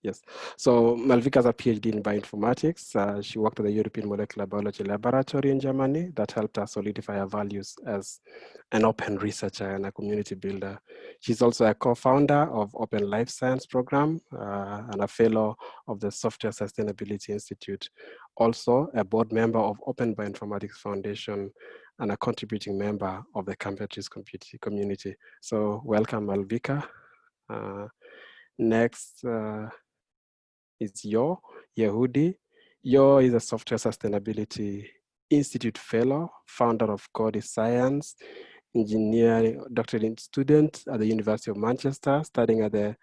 Yes. So Malvika has a PhD in bioinformatics. She worked at the European Molecular Biology Laboratory in Germany that helped her solidify her values as an open researcher and a community builder. She's also a co-founder of Open Life Science Program and a fellow of the Software Sustainability Institute. Also a board member of Open Bioinformatics Foundation and a contributing member of the Campeches community. So welcome, Malvika. Next, is Yehudi. Yo is a Software Sustainability Institute Fellow, founder of Code Science, engineering doctorate student at the University of Manchester, studying the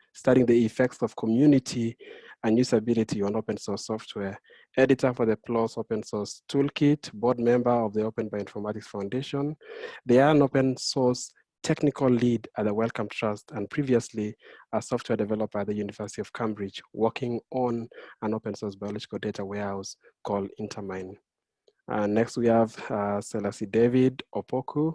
effects of community and usability on open source software, editor for the PLOS open source toolkit, board member of the Open Bioinformatics Foundation. They are an open source technical lead at the Wellcome Trust, and previously a software developer at the University of Cambridge, working on an open source biological data warehouse called Intermine. Next we have Selassie David Opoku.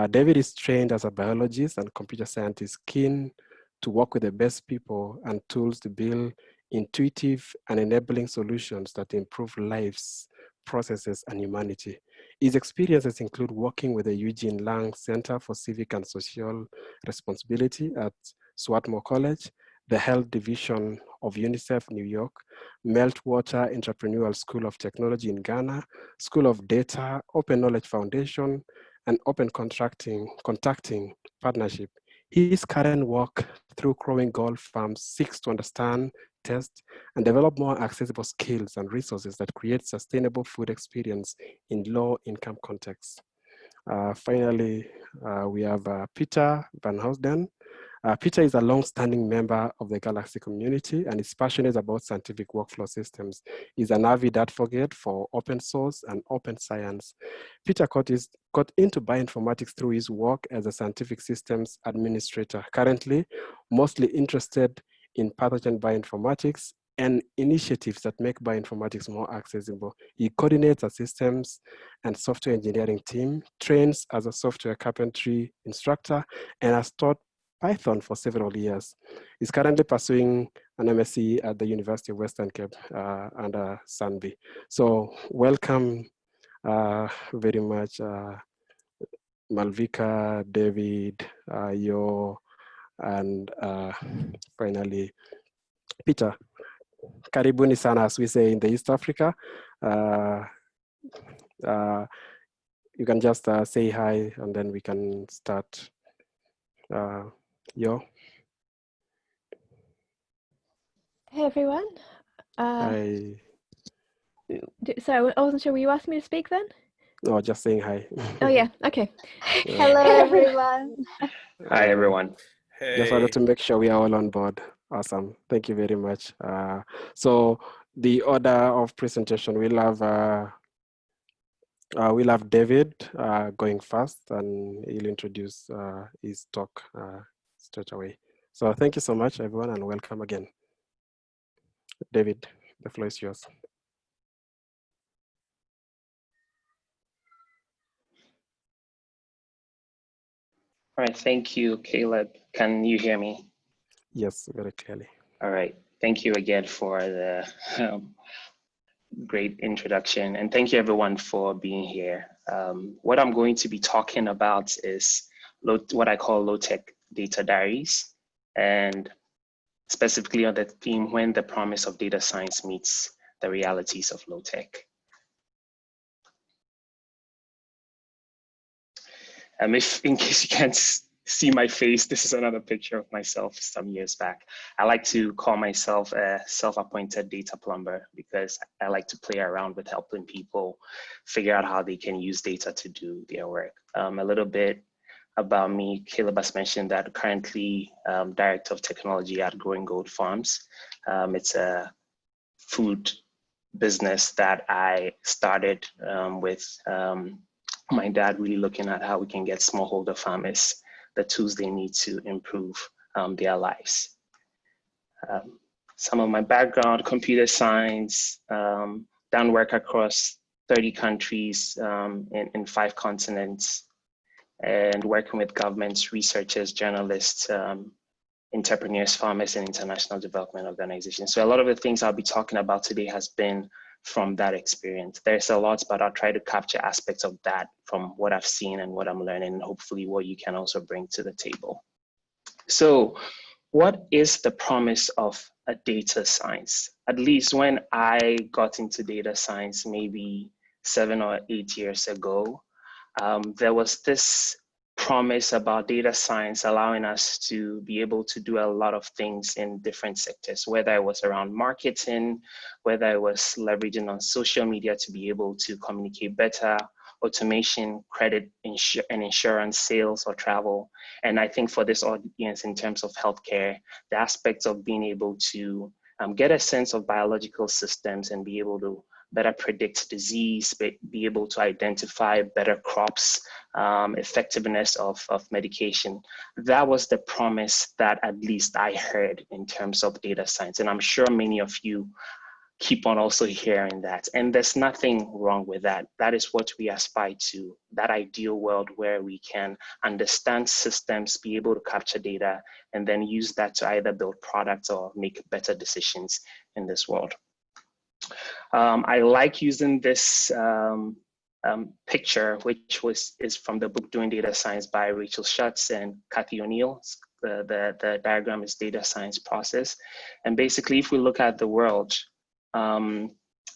David is trained as a biologist and computer scientist, keen to work with the best people and tools to build intuitive and enabling solutions that improve lives, processes, and humanity. His experiences include working with the Eugene Lang Center for Civic and Social Responsibility at Swarthmore College, the Health Division of UNICEF New York, Meltwater Entrepreneurial School of Technology in Ghana, School of Data, Open Knowledge Foundation, and Open Contacting Partnership. His current work through Growing Gold Farms seeks to understand, test, and develop more accessible skills and resources that create sustainable food experience in low-income contexts. Finally, we have Peter Van Housden. Peter is a long-standing member of the Galaxy community and is passionate about scientific workflow systems. He's an avid advocate for open source and open science. Peter got into bioinformatics through his work as a scientific systems administrator, currently mostly interested in pathogen bioinformatics and initiatives that make bioinformatics more accessible. He coordinates a systems and software engineering team, trains as a software carpentry instructor, and has taught Python for several years. He's currently pursuing an MSc at the University of Western Cape under Sanbi. So welcome very much, Malvika, David, Yo, and finally, Peter. Karibuni sana, as we say in the East Africa. You can just say hi and then we can start. Yo. Hey everyone. Hi. Sorry, I wasn't sure. Were you asking me to speak then? No, just saying hi. Oh yeah, okay. Hello everyone. Hi everyone. Hey. Just wanted to make sure we are all on board. Awesome. Thank you very much. So the order of presentation, we'll have David going first, and he'll introduce his talk straight away. So thank you so much, everyone, and welcome again. David, the floor is yours. All right, thank you, Caleb. Can you hear me? Yes, very clearly. All right, thank you again for the great introduction, and thank you everyone for being here. What I'm going to be talking about is what I call low-tech data diaries, and specifically on the theme when the promise of data science meets the realities of low-tech. If in case you can't see my face, this is another picture of myself some years back. I like to call myself a self-appointed data plumber because I like to play around with helping people figure out how they can use data to do their work. A little bit about me, Caleb has mentioned that currently Director of Technology at Growing Gold Farms. It's a food business that I started with my dad really looking at how we can get smallholder farmers the tools they need to improve their lives. Some of my background, computer science, done work across 30 countries in 5 continents, and working with governments, researchers, journalists entrepreneurs, farmers, and international development organizations. So a lot of the things I'll be talking about today has been from that experience. There's a lot, but I'll try to capture aspects of that from what I've seen and what I'm learning, and hopefully what you can also bring to the table. So what is the promise of a data science? At least when I got into data science maybe 7 or 8 years ago, there was this promise about data science allowing us to be able to do a lot of things in different sectors, whether it was around marketing, whether it was leveraging on social media to be able to communicate better, automation, credit, and insurance, sales, or travel. And I think for this audience, in terms of healthcare, the aspects of being able to get a sense of biological systems and be able to better predict disease, be able to identify better crops, effectiveness of medication. That was the promise that at least I heard in terms of data science. And I'm sure many of you keep on also hearing that. And there's nothing wrong with that. That is what we aspire to, that ideal world where we can understand systems, be able to capture data, and then use that to either build products or make better decisions in this world. I like using this picture, which is from the book Doing Data Science by Rachel Schutz and Kathy O'Neill. The diagram is data science process. And basically, if we look at the world,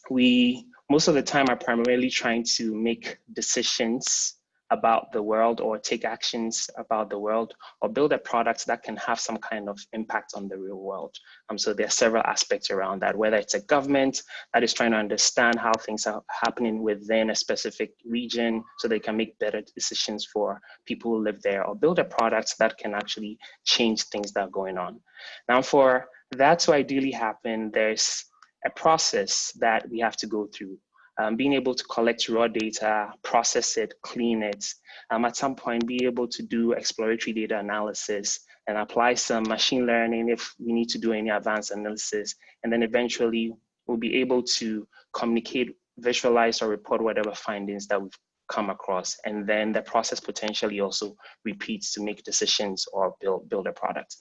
we most of the time are primarily trying to make decisions about the world or take actions about the world or build a product that can have some kind of impact on the real world. So there are several aspects around that, whether it's a government that is trying to understand how things are happening within a specific region so they can make better decisions for people who live there, or build a product that can actually change things that are going on. Now, for that to ideally happen, there's a process that we have to go through. Being able to collect raw data, process it, clean it, at some point be able to do exploratory data analysis and apply some machine learning if we need to do any advanced analysis. And then eventually we'll be able to communicate, visualize, or report whatever findings that we've come across. And then the process potentially also repeats to make decisions or build a product.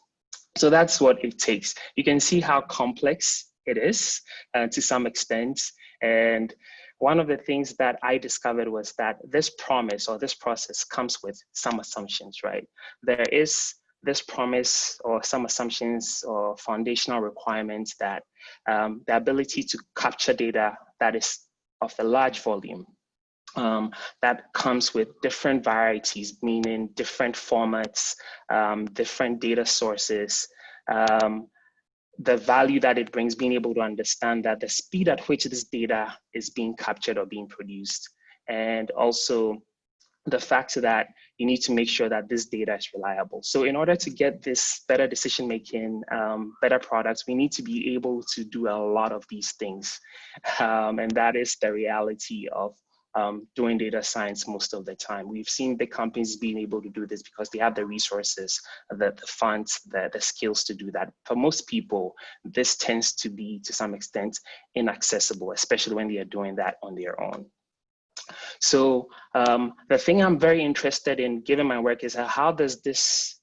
So that's what it takes. You can see how complex it is to some extent. And one of the things that I discovered was that this promise or this process comes with some assumptions, right? There is this promise or some assumptions or foundational requirements that the ability to capture data that is of a large volume, that comes with different varieties, meaning different formats, different data sources, the value that it brings, being able to understand that the speed at which this data is being captured or being produced, and also the fact that you need to make sure that this data is reliable. So in order to get this better decision-making, better products, we need to be able to do a lot of these things. And that is the reality of doing data science most of the time. We've seen big companies being able to do this because they have the resources, the funds, the skills to do that. For most people, this tends to be, to some extent, inaccessible, especially when they are doing that on their own. So the thing I'm very interested in, given my work, is how does this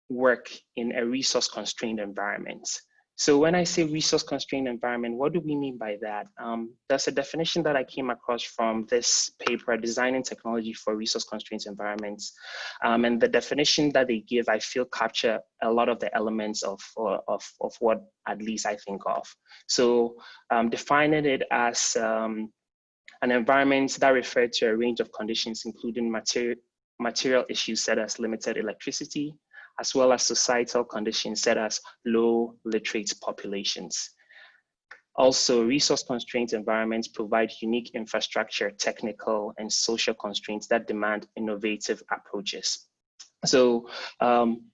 work in a resource-constrained environment? So when I say resource-constrained environment, what do we mean by that? There's a definition that I came across from this paper, Designing Technology for Resource-Constrained Environments. And the definition that they give, I feel, capture a lot of the elements of what at least I think of. So defining it as an environment that refers to a range of conditions, including material issues such as limited electricity, as well as societal conditions such as low literate populations. Also, resource-constrained environments provide unique infrastructure, technical, and social constraints that demand innovative approaches. So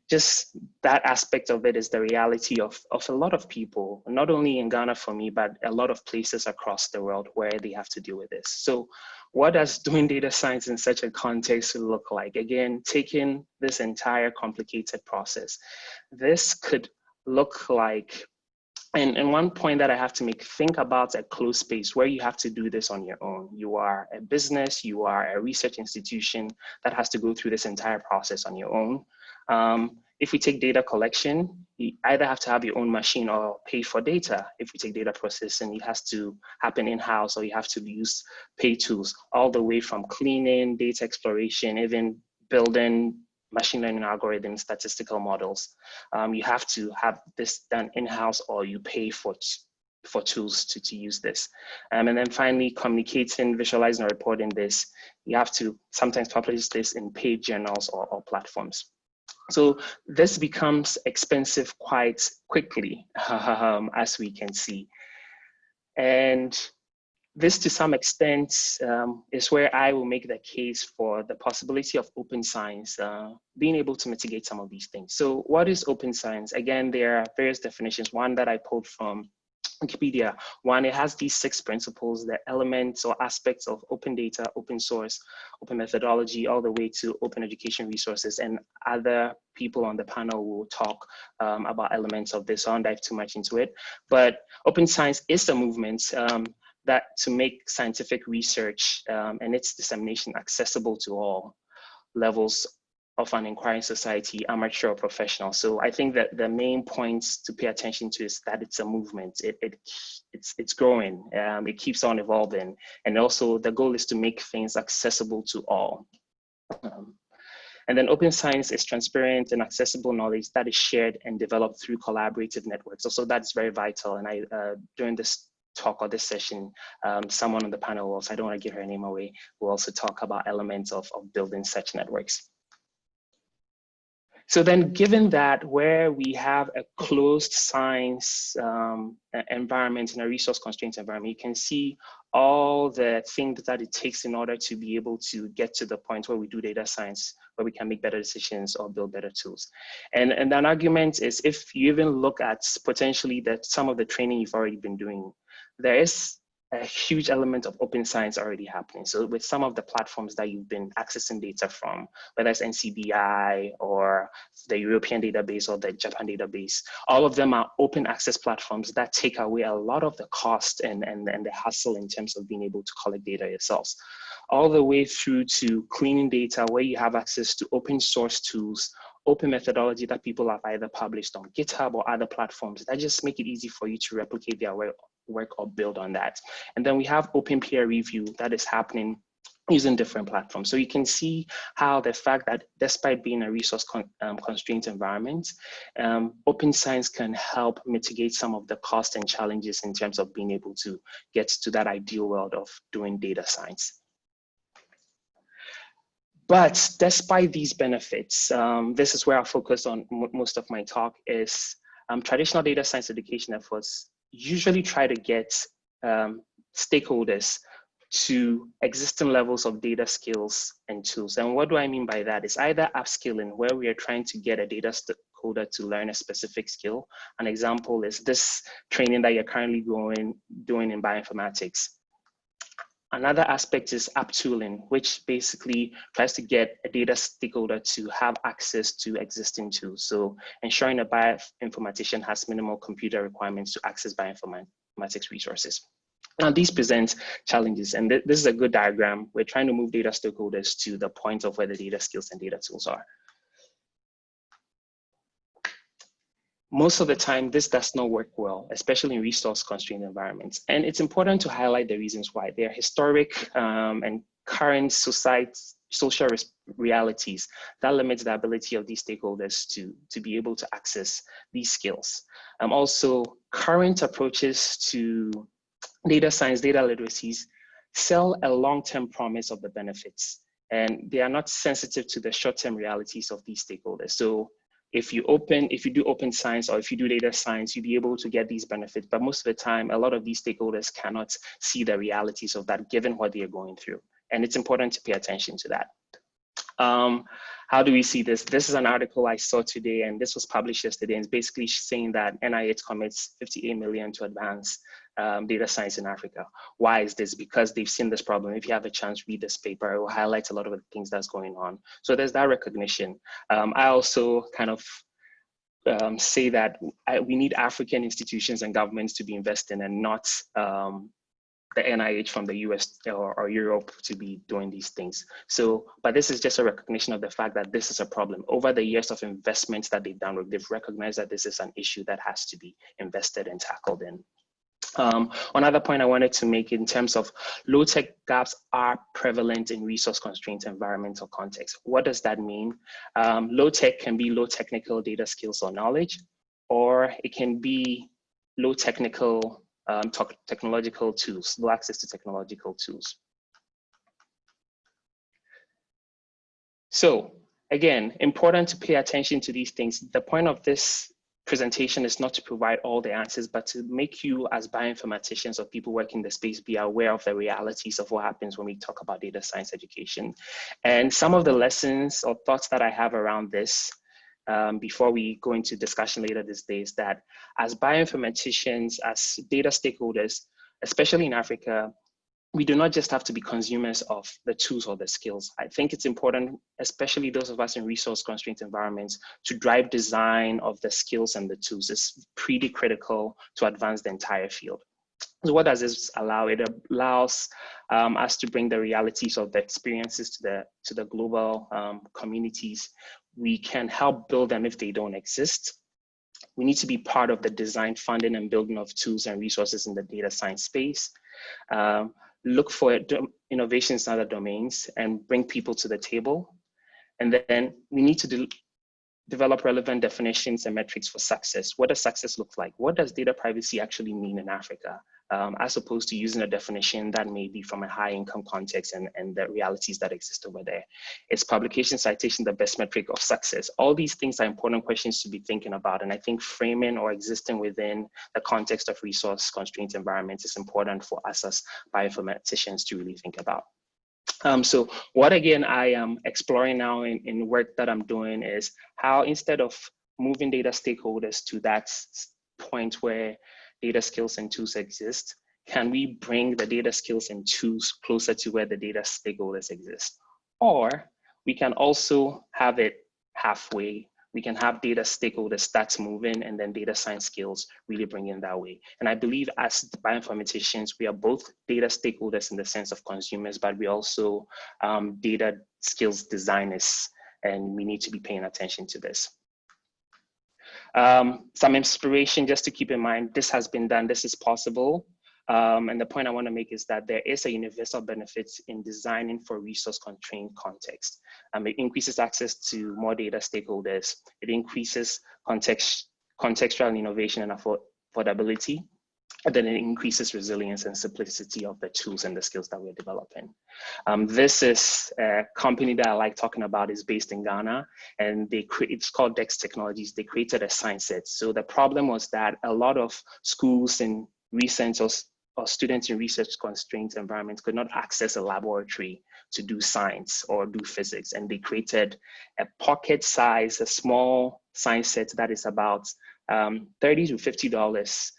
just that aspect of it is the reality of a lot of people, not only in Ghana for me, but a lot of places across the world where they have to deal with this. So what does doing data science in such a context look like? Again, taking this entire complicated process, this could look like, and one point that I have to make, think about a closed space where you have to do this on your own. You are a business, you are a research institution that has to go through this entire process on your own. if we take data collection, you either have to have your own machine or pay for data. If we take data processing, it has to happen in-house, or you have to use pay tools, all the way from cleaning, data exploration, even building machine learning algorithms, statistical models. You have to have this done in-house, or you pay for tools to use this. And then finally, communicating, visualizing, or reporting this, you have to sometimes publish this in paid journals or platforms. So this becomes expensive quite quickly, as we can see. And this, to some extent, is where I will make the case for the possibility of open science being able to mitigate some of these things. So what is open science? Again, there are various definitions. One that I pulled from Wikipedia. One, it has these 6 principles, the elements or aspects of open data, open source, open methodology, all the way to open education resources. And other people on the panel will talk about elements of this. I won't dive too much into it. But open science is a movement that to make scientific research and its dissemination accessible to all levels of an inquiring society, amateur or professional. So I think that the main points to pay attention to is that it's a movement. It's growing. It keeps on evolving, and also the goal is to make things accessible to all. And then open science is transparent and accessible knowledge that is shared and developed through collaborative networks. Also, that's very vital. And I during this talk or this session, someone on the panel also, I don't want to give her name away, will also talk about elements of building such networks. So then, given that where we have a closed science environment and a resource constrained environment, you can see all the things that it takes in order to be able to get to the point where we do data science, where we can make better decisions or build better tools. And an argument is, if you even look at potentially that some of the training you've already been doing, there is a huge element of open science already happening. So with some of the platforms that you've been accessing data from, whether it's NCBI or the European database or the Japan database, all of them are open access platforms that take away a lot of the cost and the hassle in terms of being able to collect data yourselves. All the way through to cleaning data, where you have access to open source tools, open methodology that people have either published on GitHub or other platforms that just make it easy for you to replicate their work or build on that. And then we have open peer review that is happening using different platforms. So you can see how the fact that despite being a resource constrained environment, open science can help mitigate some of the costs and challenges in terms of being able to get to that ideal world of doing data science. But despite these benefits, this is where I'll focus on most of my talk is traditional data science education efforts usually try to get stakeholders to existing levels of data skills and tools. And what do I mean by that? It's either upskilling, where we are trying to get a data stakeholder to learn a specific skill. An example is this training that you're currently doing in bioinformatics. Another aspect is uptooling, which basically tries to get a data stakeholder to have access to existing tools. So ensuring a bioinformatician has minimal computer requirements to access bioinformatics resources. Now, these present challenges, and this is a good diagram. We're trying to move data stakeholders to the point of where the data skills and data tools are. Most of the time, this does not work well, especially in resource-constrained environments. And it's important to highlight the reasons why. There are historic and current social realities that limit the ability of these stakeholders to be able to access these skills. Also, current approaches to data science, data literacies, sell a long-term promise of the benefits, and they are not sensitive to the short-term realities of these stakeholders. So if you do open science or if you do data science, you'll be able to get these benefits. But most of the time, a lot of these stakeholders cannot see the realities of that given what they are going through. And it's important to pay attention to that. How do we see this? This is an article I saw today, and this was published yesterday. And it's basically saying that NIH commits 58 million to advance data science in Africa. Why is this? Because they've seen this problem. If you have a chance, read this paper. It will highlight a lot of the things that's going on. So there's that recognition. I also kind of say that we need African institutions and governments to be investing and not the NIH from the US or Europe to be doing these things. So, but this is just a recognition of the fact that this is a problem. Over the years of investments that they've done, they've recognized that this is an issue that has to be invested and tackled in. Another point I wanted to make in terms of low-tech gaps are prevalent in resource-constrained environmental context. What does that mean? Low-tech can be low technical data skills or knowledge, or it can be low technical technological tools, low access to technological tools. So again, important to pay attention to these things. The point of this presentation is not to provide all the answers, but to make you as bioinformaticians or people working in the space be aware of the realities of what happens when we talk about data science education. And some of the lessons or thoughts that I have around this before we go into discussion later this day is that as bioinformaticians, as data stakeholders, especially in Africa, we do not just have to be consumers of the tools or the skills. I think it's important, especially those of us in resource-constrained environments, to drive design of the skills and the tools. It's pretty critical to advance the entire field. So what does this allow? It allows us to bring the realities of the experiences to the global communities. We can help build them if they don't exist. We need to be part of the design, funding, and building of tools and resources in the data science space. Look for innovations in other domains and bring people to the table. And then we need to develop relevant definitions and metrics for success. What does success look like? What does data privacy actually mean in Africa? As opposed to using a definition that may be from a high income context and the realities that exist over there. Is publication citation the best metric of success? All these things are important questions to be thinking about. And I think framing or existing within the context of resource constrained environments is important for us as bioinformaticians to really think about. So what again I am exploring now in work that I'm doing is how, instead of moving data stakeholders to that point where data skills and tools exist, can we bring the data skills and tools closer to where the data stakeholders exist? Or we can also have it halfway. We can have data stakeholders start moving and then data science skills really bring in that way. And I believe as bioinformaticians, we are both data stakeholders in the sense of consumers, but we also data skills designers, and we need to be paying attention to this. Some inspiration just to keep in mind, this has been done, this is possible. And the point I want to make is that there is a universal benefit in designing for resource-constrained context. It increases access to more data stakeholders. It increases contextual innovation and affordability. And then it increases resilience and simplicity of the tools and the skills that we're developing. This is a company that I like talking about, is based in Ghana, and it's called Dex Technologies. They created a science set. So the problem was that a lot of schools in recent or students in research constrained environments could not access a laboratory to do science or do physics. And they created a pocket size, a small science set that is about $30 to $50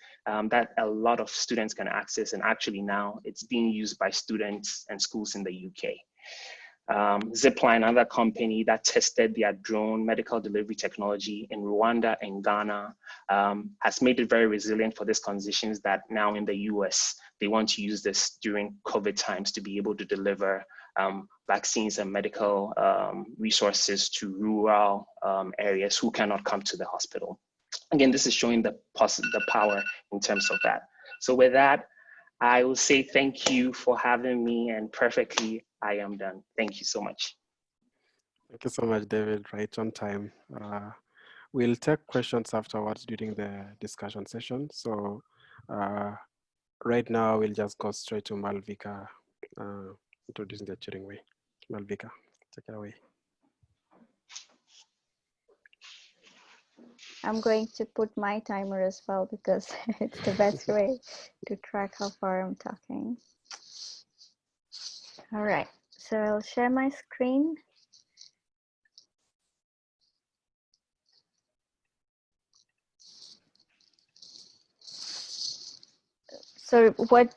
that a lot of students can access. And actually now it's being used by students and schools in the UK. Zipline, another company that tested their drone medical delivery technology in Rwanda and Ghana, has made it very resilient for these conditions that now in the US, they want to use this during COVID times to be able to deliver vaccines and medical resources to rural areas who cannot come to the hospital. Again, this is showing the power in terms of that. So with that, I will say thank you for having me, and perfectly, I am done. Thank you so much. Thank you so much, David. Right on time. We'll take questions afterwards during the discussion session. So right now, we'll just go straight to Malvika, introducing the cheering way. Malvika, take it away. I'm going to put my timer as well because it's the best way to track how far I'm talking. All right, so I'll share my screen. So what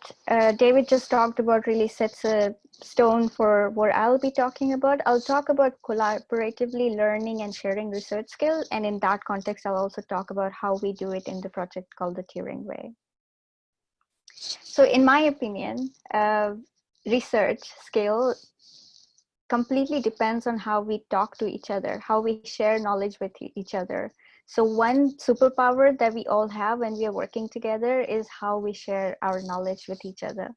David just talked about really sets a stone for what I'll be talking about. I'll talk about collaboratively learning and sharing research skills. And in that context, I'll also talk about how we do it in the project called the Turing Way. So in my opinion, research skill completely depends on how we talk to each other, how we share knowledge with each other. So one superpower that we all have when we are working together is how we share our knowledge with each other.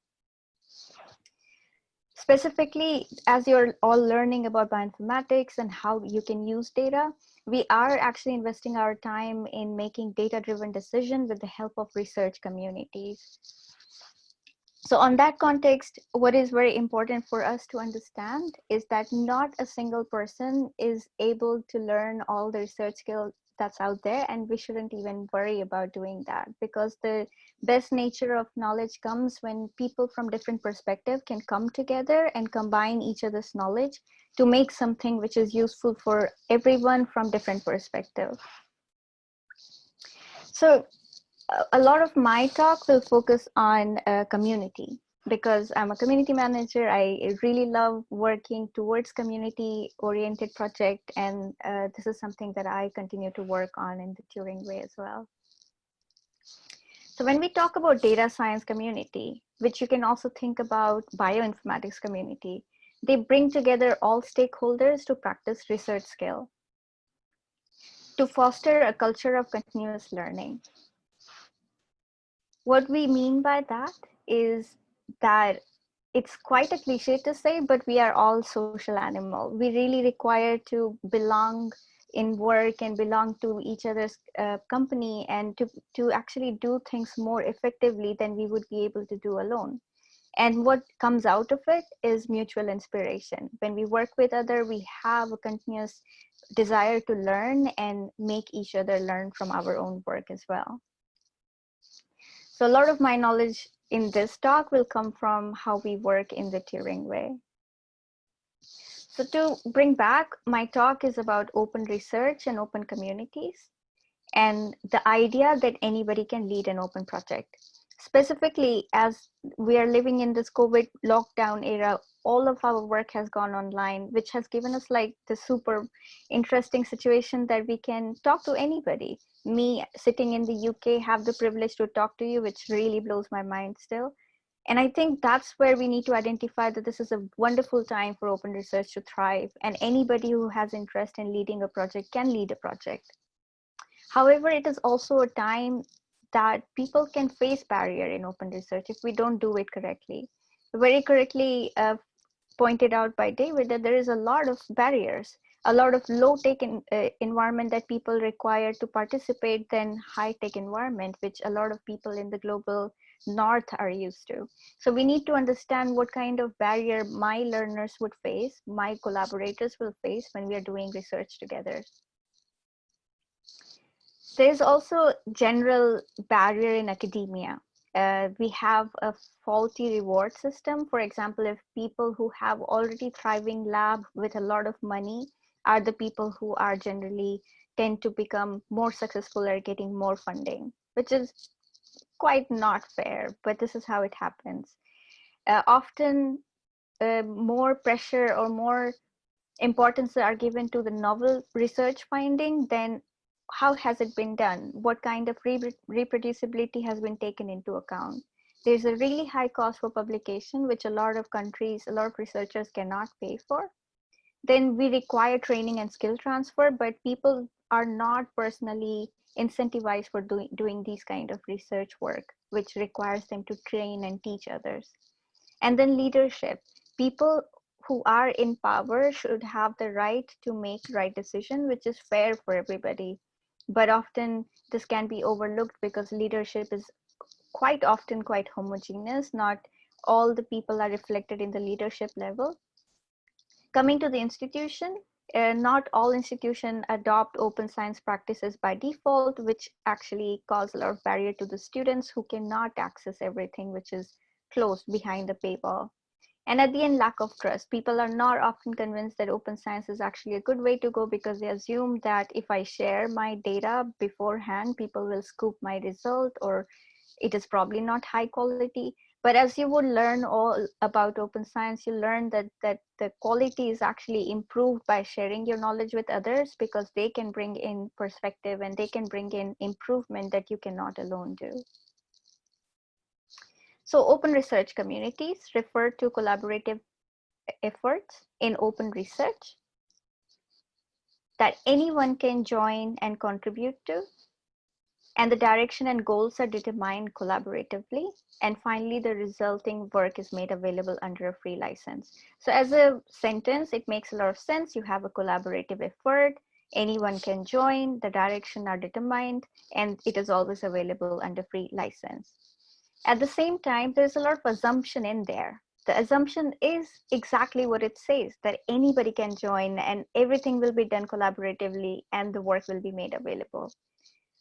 Specifically, as you're all learning about bioinformatics and how you can use data, we are actually investing our time in making data-driven decisions with the help of research communities. So on that context, what is very important for us to understand is that not a single person is able to learn all the research skills that's out there, and we shouldn't even worry about doing that, because the best nature of knowledge comes when people from different perspectives can come together and combine each other's knowledge to make something which is useful for everyone from different perspectives. So a lot of my talk will focus on community, because I'm a community manager. I really love working towards community oriented project, and this is something that I continue to work on in the Turing way as well. So when we talk about data science community, which you can also think about bioinformatics community, they bring together all stakeholders to practice research skill, to foster a culture of continuous learning. What we mean by that is that it's quite a cliche to say, but we are all social animals. We really require to belong in work and belong to each other's company, and to actually do things more effectively than we would be able to do alone. And what comes out of it is mutual inspiration. When we work with others, we have a continuous desire to learn and make each other learn from our own work as well. So a lot of my knowledge in this talk will come from how we work in the Turing way. So to bring back, my talk is about open research and open communities, and the idea that anybody can lead an open project. Specifically, as we are living in this COVID lockdown era, all of our work has gone online, which has given us like the super interesting situation that we can talk to anybody. Me sitting in the UK have the privilege to talk to you, which really blows my mind still. And I think that's where we need to identify that this is a wonderful time for open research to thrive, and anybody who has interest in leading a project can lead a project. However, it is also a time that people can face barrier in open research if we don't do it correctly. Very correctly pointed out by David that there is a lot of barriers, a lot of low-tech environment that people require to participate than high-tech environment, which a lot of people in the global north are used to. So we need to understand what kind of barrier my learners would face, my collaborators will face when we are doing research together. There's also general barrier in academia. We have a faulty reward system. For example, if people who have already thriving lab with a lot of money are the people who are generally tend to become more successful or getting more funding, which is quite not fair, but this is how it happens. Often more pressure or more importance are given to the novel research finding than how has it been done, what kind of reproducibility has been taken into account. There's a really high cost for publication, which a lot of countries, a lot of researchers cannot pay for. Then we require training and skill transfer, but people are not personally incentivized for doing these kind of research work, which requires them to train and teach others. And then leadership. People who are in power should have the right to make right decision, which is fair for everybody. But often this can be overlooked because leadership is quite often quite homogeneous. Not all the people are reflected in the leadership level. Coming to the institution, not all institutions adopt open science practices by default, which actually cause a lot of barrier to the students who cannot access everything which is closed behind the paywall. And at the end, lack of trust. People are not often convinced that open science is actually a good way to go because they assume that if I share my data beforehand, people will scoop my result, or it is probably not high quality. But as you would learn all about open science, you learn that the quality is actually improved by sharing your knowledge with others, because they can bring in perspective and they can bring in improvement that you cannot alone do. So open research communities refer to collaborative efforts in open research that anyone can join and contribute to, and the direction and goals are determined collaboratively. And finally, the resulting work is made available under a free license. So as a sentence, it makes a lot of sense. You have a collaborative effort, anyone can join, the direction are determined, and it is always available under free license. At the same time, there's a lot of assumption in there. The assumption is exactly what it says, that anybody can join and everything will be done collaboratively and the work will be made available.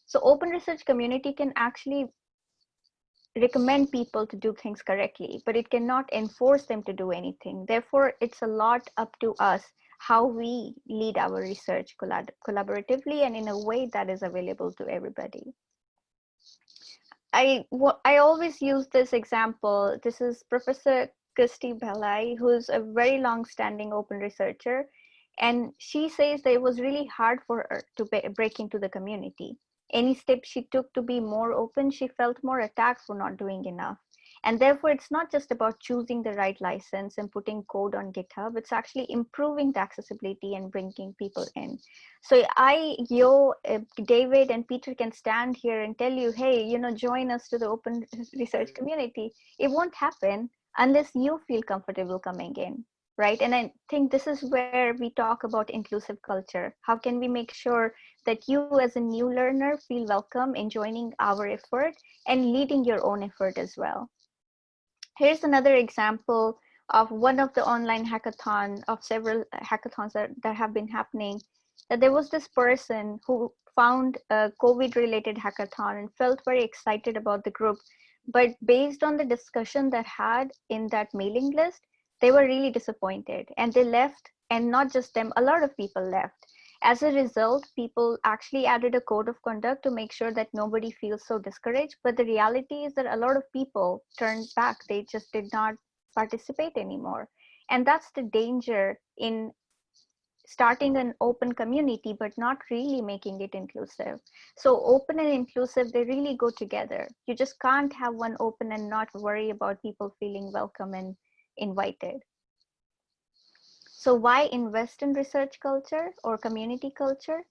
So open research community can actually recommend people to do things correctly, but it cannot enforce them to do anything. Therefore, it's a lot up to us how we lead our research collaboratively and in a way that is available to everybody. I always use this example. This is Professor Christy Belay, who's a very long-standing open researcher. And she says that it was really hard for her to break into the community. Any step she took to be more open, she felt more attacked for not doing enough. And therefore, it's not just about choosing the right license and putting code on GitHub, it's actually improving the accessibility and bringing people in. So David and Peter can stand here and tell you, hey, join us to the open research community. It won't happen unless you feel comfortable coming in, right? And I think this is where we talk about inclusive culture. How can we make sure that you as a new learner feel welcome in joining our effort and leading your own effort as well? Here's another example of one of the online hackathon, of several hackathons that have been happening, that there was this person who found a COVID-related hackathon and felt very excited about the group. But based on the discussion that had in that mailing list, they were really disappointed and they left, and not just them, a lot of people left. As a result, people actually added a code of conduct to make sure that nobody feels so discouraged. But the reality is that a lot of people turned back. They just did not participate anymore. And that's the danger in starting an open community, but not really making it inclusive. So open and inclusive, they really go together. You just can't have one open and not worry about people feeling welcome and invited. So why invest in research culture or community culture?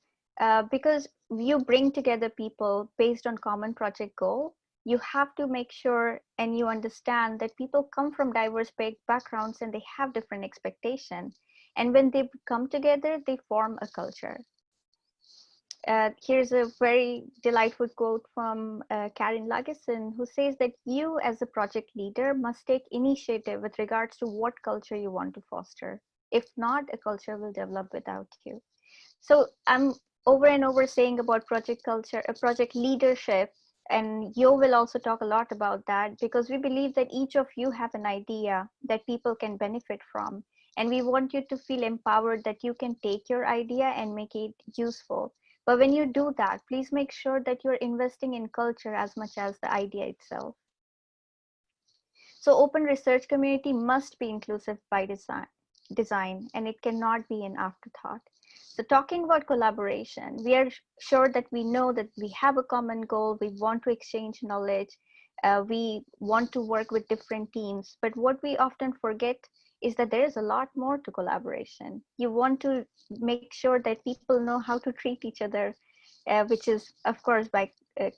Because you bring together people based on common project goal. You have to make sure and you understand that people come from diverse backgrounds and they have different expectations. And when they come together, they form a culture. Here's a very delightful quote from Karen Lageson, who says that you as a project leader must take initiative with regards to what culture you want to foster. If not, a culture will develop without you. So I'm over and over saying about project culture, project leadership, and Yo will also talk a lot about that, because we believe that each of you have an idea that people can benefit from. And we want you to feel empowered that you can take your idea and make it useful. But when you do that, please make sure that you're investing in culture as much as the idea itself. So open research community must be inclusive by design, and it cannot be an afterthought. So talking about collaboration, we are sure that we know that we have a common goal, we want to exchange knowledge, we want to work with different teams, but what we often forget is that there is a lot more to collaboration. You want to make sure that people know how to treat each other, which is of course by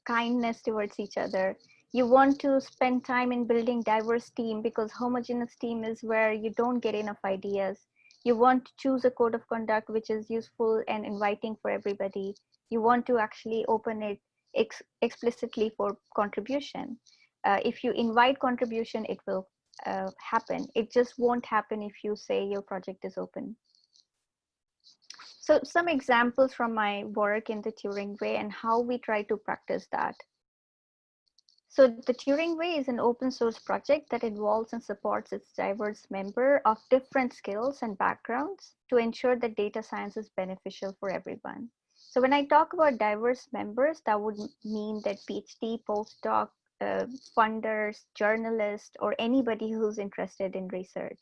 kindness towards each other. You want to spend time in building diverse team, because homogeneous team is where you don't get enough ideas. You want to choose a code of conduct which is useful and inviting for everybody. You want to actually open it explicitly for contribution. If you invite contribution, it will happen. It just won't happen if you say your project is open. So some examples from my work in the Turing Way and how we try to practice that. So the Turing Way is an open source project that involves and supports its diverse member of different skills and backgrounds to ensure that data science is beneficial for everyone. So when I talk about diverse members, that would mean that PhD, postdoc, funders, journalists, or anybody who's interested in research.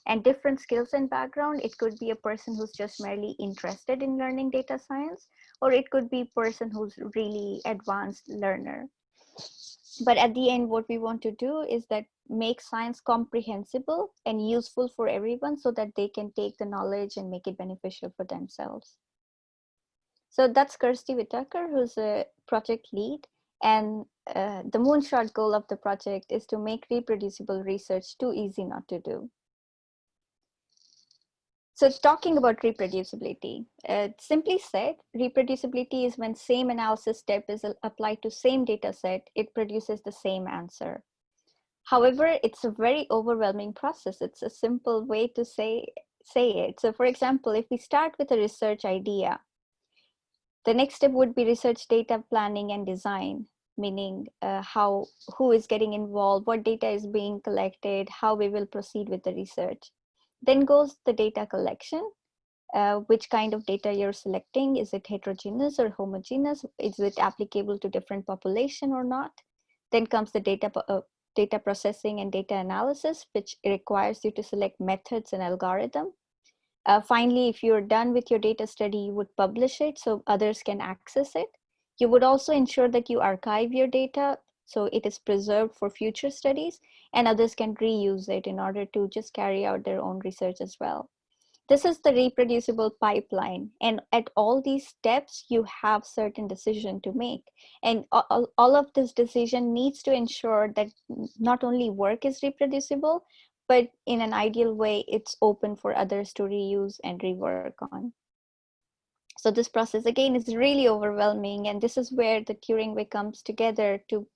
And different skills and background, it could be a person who's just merely interested in learning data science, or it could be a person who's really advanced learner. But at the end, what we want to do is that make science comprehensible and useful for everyone so that they can take the knowledge and make it beneficial for themselves. So that's Kirsty Whitaker, who's a project lead. And the moonshot goal of the project is to make reproducible research too easy not to do. So it's talking about reproducibility. Simply said, reproducibility is when same analysis step is applied to same data set, it produces the same answer. However, it's a very overwhelming process. It's a simple way to say it. So for example, if we start with a research idea, the next step would be research data planning and design, meaning who is getting involved, what data is being collected, how we will proceed with the research. Then goes the data collection, which kind of data you're selecting. Is it heterogeneous or homogeneous? Is it applicable to different population or not? Then comes the data processing and data analysis, which requires you to select methods and algorithm. Finally, if you're done with your data study, you would publish it so others can access it. You would also ensure that you archive your data so it is preserved for future studies and others can reuse it in order to just carry out their own research as well. This is the reproducible pipeline. And at all these steps, you have certain decision to make. And all of this decision needs to ensure that not only work is reproducible, but in an ideal way, it's open for others to reuse and rework on. So this process, again, is really overwhelming. And this is where the Turing Way comes together to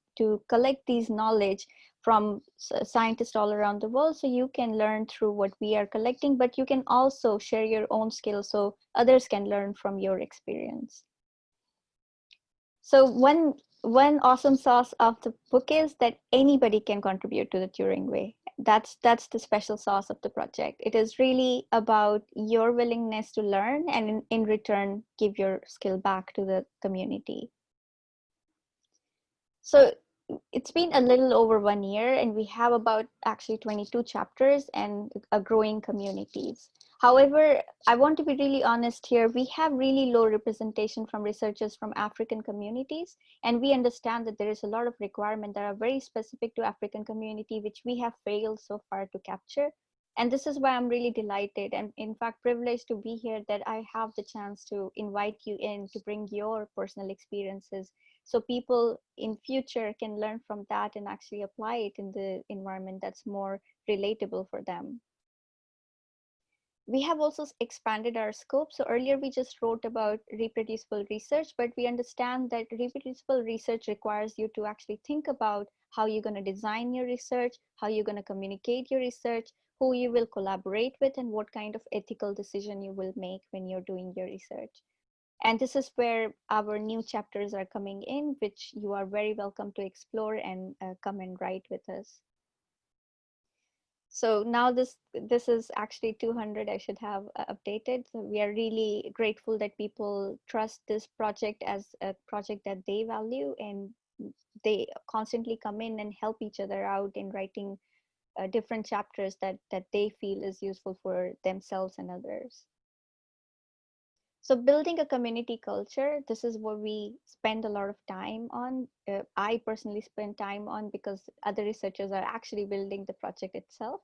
collect these knowledge from scientists all around the world. So you can learn through what we are collecting, but you can also share your own skills so others can learn from your experience. So one awesome sauce of the book is that anybody can contribute to the Turing Way. That's the special sauce of the project. It is really about your willingness to learn and in return, give your skill back to the community. So it's been a little over 1 year and we have about actually 22 chapters and a growing communities. However, I want to be really honest here. We have really low representation from researchers from African communities. And we understand that there is a lot of requirements that are very specific to African community, which we have failed so far to capture. And this is why I'm really delighted and in fact privileged to be here, that I have the chance to invite you in to bring your personal experiences so people in future can learn from that and actually apply it in the environment that's more relatable for them. We have also expanded our scope. So earlier we just wrote about reproducible research, but we understand that reproducible research requires you to actually think about how you're going to design your research, how you're going to communicate your research, who you will collaborate with, and what kind of ethical decision you will make when you're doing your research. And this is where our new chapters are coming in, which you are very welcome to explore and come and write with us. So now this is actually 200, I should have updated. So we are really grateful that people trust this project as a project that they value, and they constantly come in and help each other out in writing different chapters that they feel is useful for themselves and others. So building a community culture, this is what we spend a lot of time on. I personally spend time on because other researchers are actually building the project itself.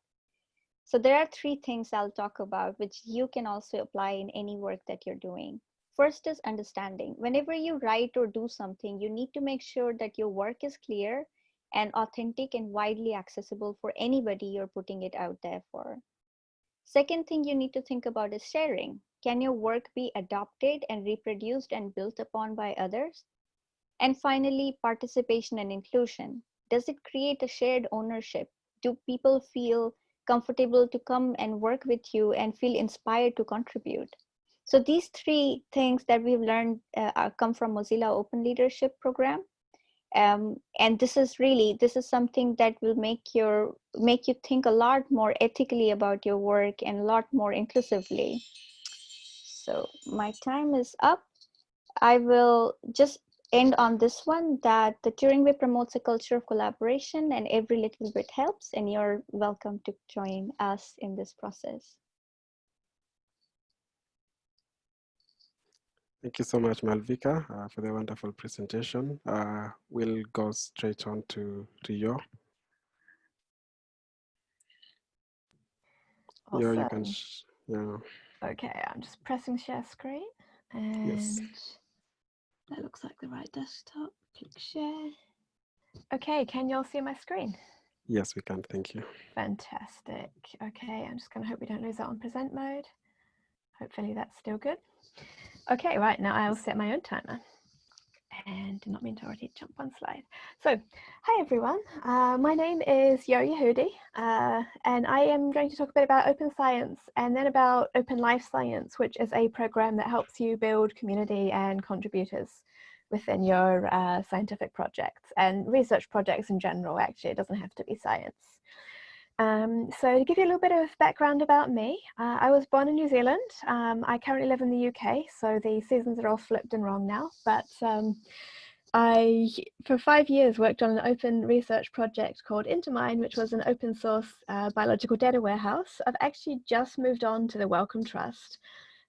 So there are 3 things I'll talk about, which you can also apply in any work that you're doing. First is understanding. Whenever you write or do something, you need to make sure that your work is clear and authentic and widely accessible for anybody you're putting it out there for. Second thing you need to think about is sharing. Can your work be adopted and reproduced and built upon by others? And finally, participation and inclusion. Does it create a shared ownership? Do people feel comfortable to come and work with you and feel inspired to contribute? So these 3 things that we've learned come from Mozilla Open Leadership Program. And this is something that will make you think a lot more ethically about your work and a lot more inclusively. So my time is up. I will just end on this one, that the Turing Way promotes a culture of collaboration and every little bit helps, and you're welcome to join us in this process. Thank you so much, Malvika, for the wonderful presentation. We'll go straight on to Yo. Awesome. Yo, you can, yeah. Okay, I'm just pressing share screen, and Yes. that looks like the right desktop. Click share. Okay, can you all see my screen? Yes, we can. Thank you. Fantastic. Okay, I'm just going to hope we don't lose that on present mode. Hopefully that's still good. Okay, right, now I will set my own timer. And did not mean to already jump one slide. So, hi everyone. My name is Yo Yehudi, and I am going to talk a bit about open science and then about open life science, which is a program that helps you build community and contributors within your scientific projects and research projects in general. Actually, it doesn't have to be science. So to give you a little bit of background about me, I was born in New Zealand. I currently live in the UK, so the seasons are all flipped and wrong now. But I, for 5 years, worked on an open research project called Intermine, which was an open source biological data warehouse. I've actually just moved on to the Wellcome Trust,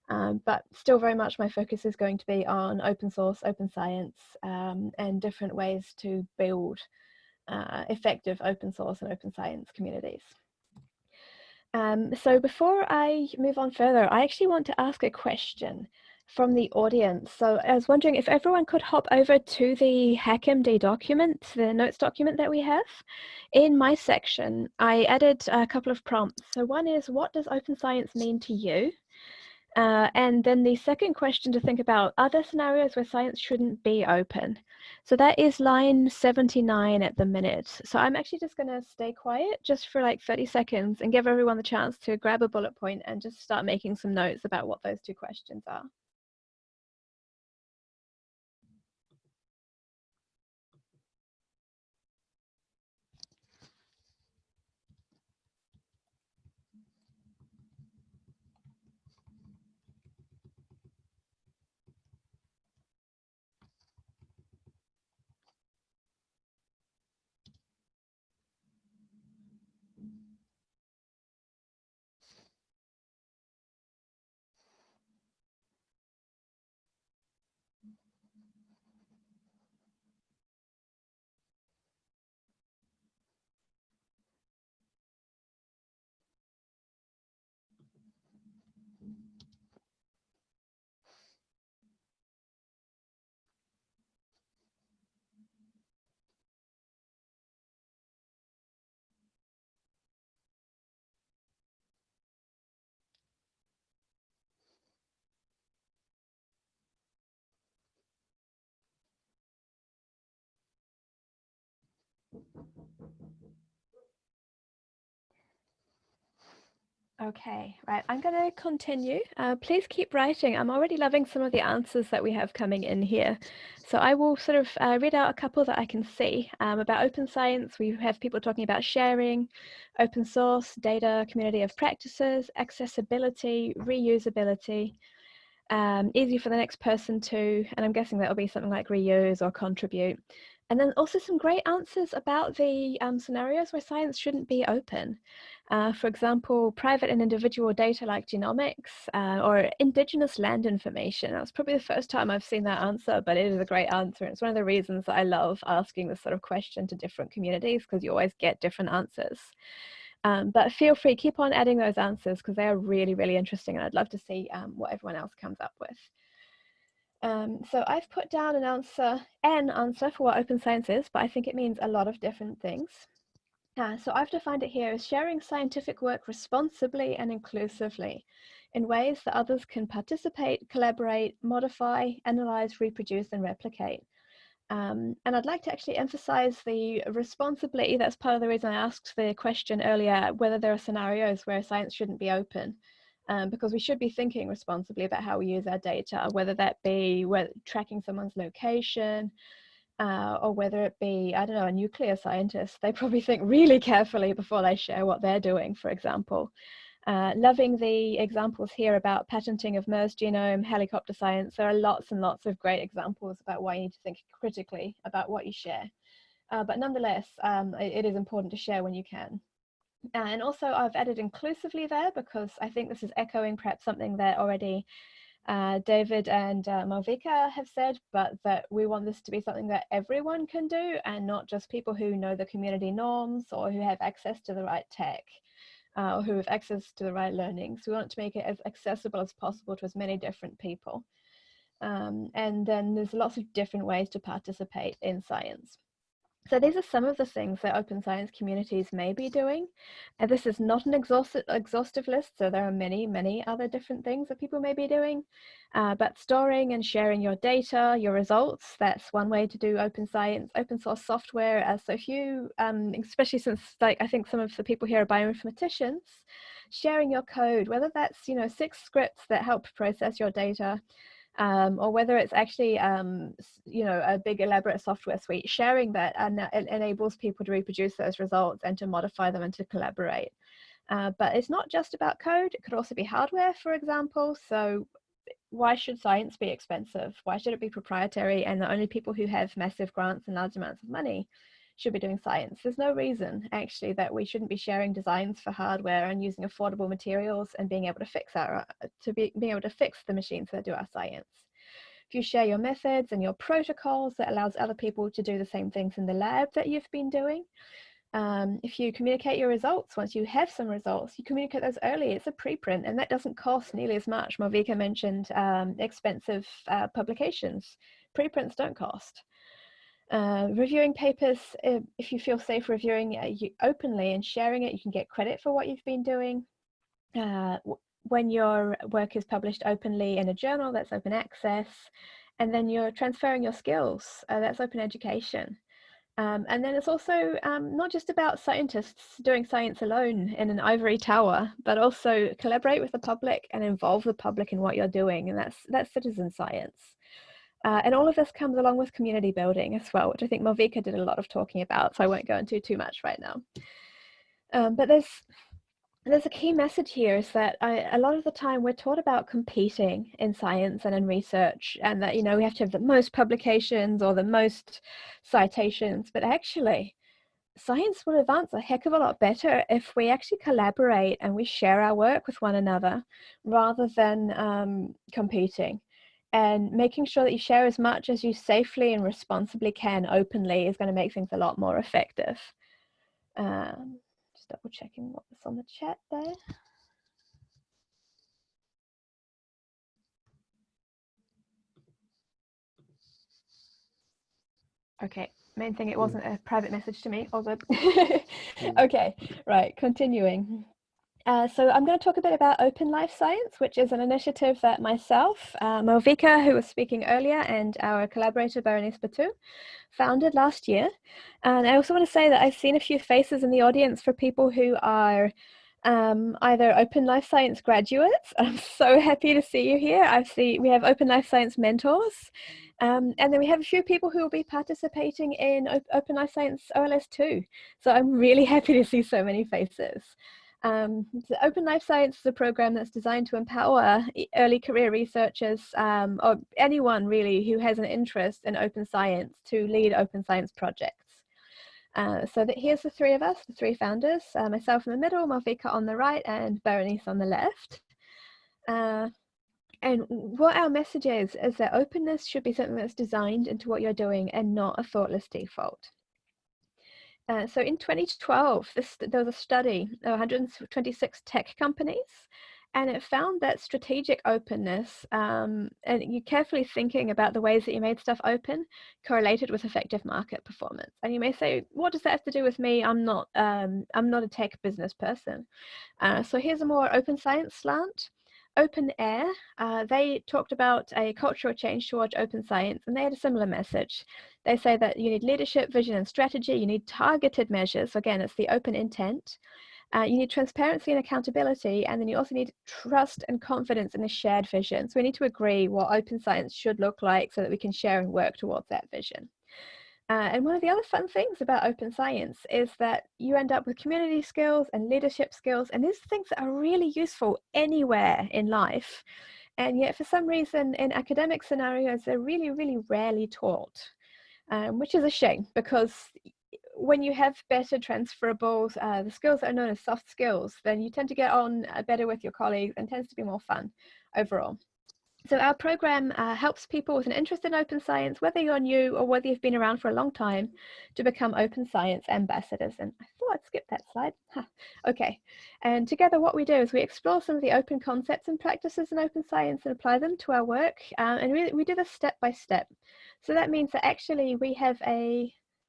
but still very much my focus is going to be on open source, open science, and different ways to build effective open source and open science communities. So before I move on further, I actually want to ask a question from the audience. So I was wondering if everyone could hop over to the HackMD document, the notes document that we have. In my section, I added a couple of prompts. So one is, what does open science mean to you? And then the second question to think about, are there scenarios where science shouldn't be open? So that is line 79 at the minute. So I'm actually just going to stay quiet just for like 30 seconds and give everyone the chance to grab a bullet point and just start making some notes about what those two questions are. Okay, right, I'm going to continue. Please keep writing. I'm already loving some of the answers that we have coming in here. So I will sort of read out a couple that I can see. About open science, we have people talking about sharing, open source, data, community of practices, accessibility, reusability, easy for the next person to, and I'm guessing that'll be something like reuse or contribute. And then also some great answers about the scenarios where science shouldn't be open. For example, private and individual data like genomics or indigenous land information. That's probably the first time I've seen that answer, but it is a great answer. It's one of the reasons that I love asking this sort of question to different communities, because you always get different answers. But feel free, keep on adding those answers because they are really, really interesting, and I'd love to see what everyone else comes up with. So I've put down an answer for what open science is, but I think it means a lot of different things. So I've defined it here as sharing scientific work responsibly and inclusively in ways that others can participate, collaborate, modify, analyze, reproduce, and replicate. And I'd like to actually emphasize the responsibly. That's part of the reason I asked the question earlier, whether there are scenarios where science shouldn't be open. Because we should be thinking responsibly about how we use our data, whether that be tracking someone's location, or whether it be, I don't know, a nuclear scientist. They probably think really carefully before they share what they're doing, for example. Loving the examples here about patenting of MERS genome, helicopter science. There are lots and lots of great examples about why you need to think critically about what you share. But nonetheless, it is important to share when you can. And also I've added inclusively there because I think this is echoing perhaps something that already David and Malvika have said, but that we want this to be something that everyone can do and not just people who know the community norms or who have access to the right tech or who have access to the right learning. So we want to make it as accessible as possible to as many different people. And then there's lots of different ways to participate in science. So these are some of the things that open science communities may be doing. And this is not an exhaustive list, so there are many, many other different things that people may be doing. But storing and sharing your data, your results, that's one way to do open science, open source software. So if you, especially since like I think some of the people here are bioinformaticians, sharing your code, whether that's 6 scripts that help process your data, or whether it's actually, a big elaborate software suite, sharing that and it enables people to reproduce those results and to modify them and to collaborate. But it's not just about code, it could also be hardware, for example. So why should science be expensive? Why should it be proprietary and the only people who have massive grants and large amounts of money should be doing science? There's no reason actually that we shouldn't be sharing designs for hardware and using affordable materials and being able to fix being able to fix the machines that do our science. If you share your methods and your protocols, that allows other people to do the same things in the lab that you've been doing. If you communicate your results, once you have some results, you communicate those early. It's a preprint and that doesn't cost nearly as much. Malvika mentioned expensive publications. Preprints don't cost. Reviewing papers, if you feel safe reviewing openly and sharing it, you can get credit for what you've been doing. When your work is published openly in a journal, that's open access. And then you're transferring your skills, that's open education. And then it's also not just about scientists doing science alone in an ivory tower, but also collaborate with the public and involve the public in what you're doing. And that's citizen science. And all of this comes along with community building as well, which I think Malvika did a lot of talking about, so I won't go into too much right now. But there's a key message here is that a lot of the time we're taught about competing in science and in research, and that, we have to have the most publications or the most citations, but actually science will advance a heck of a lot better if we actually collaborate and we share our work with one another rather than competing. And making sure that you share as much as you safely and responsibly can openly is going to make things a lot more effective. Just double checking what was on the chat there. Okay, main thing, it wasn't a private message to me, all good. Okay, right, continuing. So I'm going to talk a bit about Open Life Science, which is an initiative that myself, Malvika, who was speaking earlier, and our collaborator, Berenice Batu, founded last year. And I also want to say that I've seen a few faces in the audience for people who are either Open Life Science graduates. I'm so happy to see you here. We have Open Life Science mentors. And then we have a few people who will be participating in Open Life Science OLS too. So I'm really happy to see so many faces. Open Life Science is a program that's designed to empower early career researchers or anyone really who has an interest in open science to lead open science projects. So here's the three of us, the three founders, myself in the middle, Malvika on the right, and Berenice on the left. And what our message is that openness should be something that's designed into what you're doing and not a thoughtless default. So in 2012, there was a study of 126 tech companies, and it found that strategic openness and you carefully thinking about the ways that you made stuff open correlated with effective market performance. And you may say, what does that have to do with me? I'm not a tech business person. So here's a more open science slant. Open Air, they talked about a cultural change towards open science, and they had a similar message. They say that you need leadership, vision, and strategy. You need targeted measures. Again, it's the open intent. You need transparency and accountability, and then you also need trust and confidence in a shared vision. So we need to agree what open science should look like so that we can share and work towards that vision. And one of the other fun things about open science is that you end up with community skills and leadership skills, and these are things that are really useful anywhere in life. And yet for some reason in academic scenarios, they're really, really rarely taught, which is a shame, because when you have better transferables, the skills that are known as soft skills, then you tend to get on better with your colleagues and tends to be more fun overall. So our program helps people with an interest in open science, whether you're new or whether you've been around for a long time, to become open science ambassadors. And I thought I'd skip that slide. Okay. And together what we do is we explore some of the open concepts and practices in open science and apply them to our work. And we do this step by step. So that means that actually we have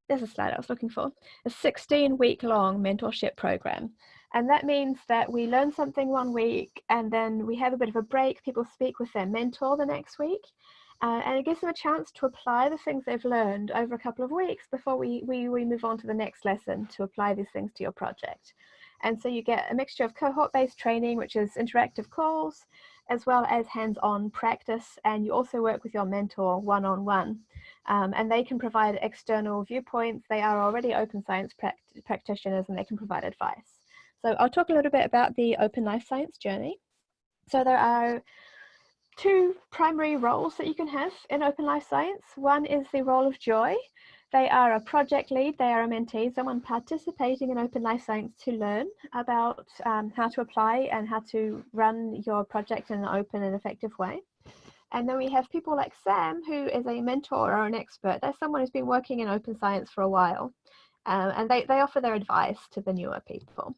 there's a slide I was looking for, a 16-week-long mentorship program. And that means that we learn something one week and then we have a bit of a break. People speak with their mentor the next week. And it gives them a chance to apply the things they've learned over a couple of weeks before we move on to the next lesson to apply these things to your project. And so you get a mixture of cohort-based training, which is interactive calls, as well as hands-on practice. And you also work with your mentor one-on-one. And they can provide external viewpoints. They are already open science practitioners and they can provide advice. So I'll talk a little bit about the open life science journey. So there are two primary roles that you can have in open life science. One is the role of joy. They are a project lead, they are a mentee, someone participating in open life science to learn about how to apply and how to run your project in an open and effective way. And then we have people like Sam, who is a mentor or an expert. That's someone who's been working in open science for a while. And they offer their advice to the newer people.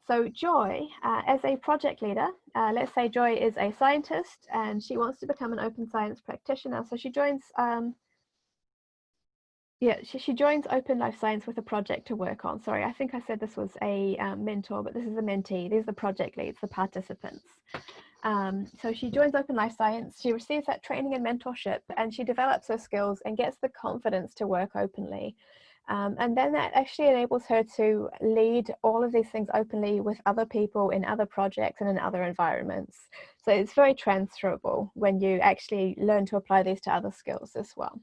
So Joy, as a project leader, let's say Joy is a scientist and she wants to become an open science practitioner. So she joins, she joins open life science with a project to work on. Sorry, I think I said this was a mentor, but this is a mentee. These are the project leads, the participants. So she joins open life science, she receives that training and mentorship, and she develops her skills and gets the confidence to work openly. And then that actually enables her to lead all of these things openly with other people in other projects and in other environments. So it's very transferable when you actually learn to apply these to other skills as well.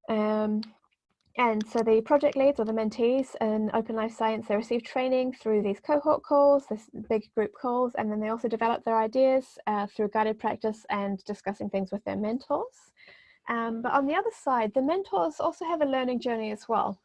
And so the project leads or the mentees in open life science, they receive training through these cohort calls, this big group calls, and then they also develop their ideas through guided practice and discussing things with their mentors. But on the other side, the mentors also have a learning journey as well.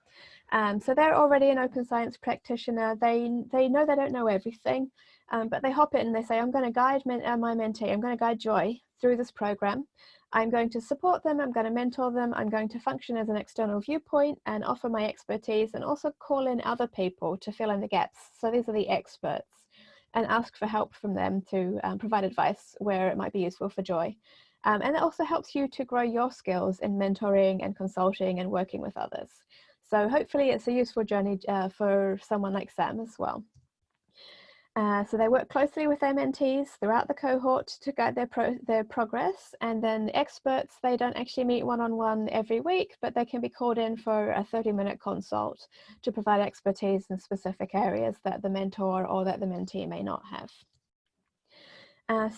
So they're already an open science practitioner. They know they don't know everything, but they hop in and they say, I'm going to guide my mentee, I'm going to guide Joy through this program. I'm going to support them, I'm going to mentor them, I'm going to function as an external viewpoint and offer my expertise and also call in other people to fill in the gaps. So these are the experts, and ask for help from them to provide advice where it might be useful for Joy. And it also helps you to grow your skills in mentoring and consulting and working with others. So hopefully it's a useful journey for someone like Sam as well. So they work closely with their mentees throughout the cohort to guide their progress. And then experts, they don't actually meet one-on-one every week, but they can be called in for a 30-minute consult to provide expertise in specific areas that the mentor or that the mentee may not have.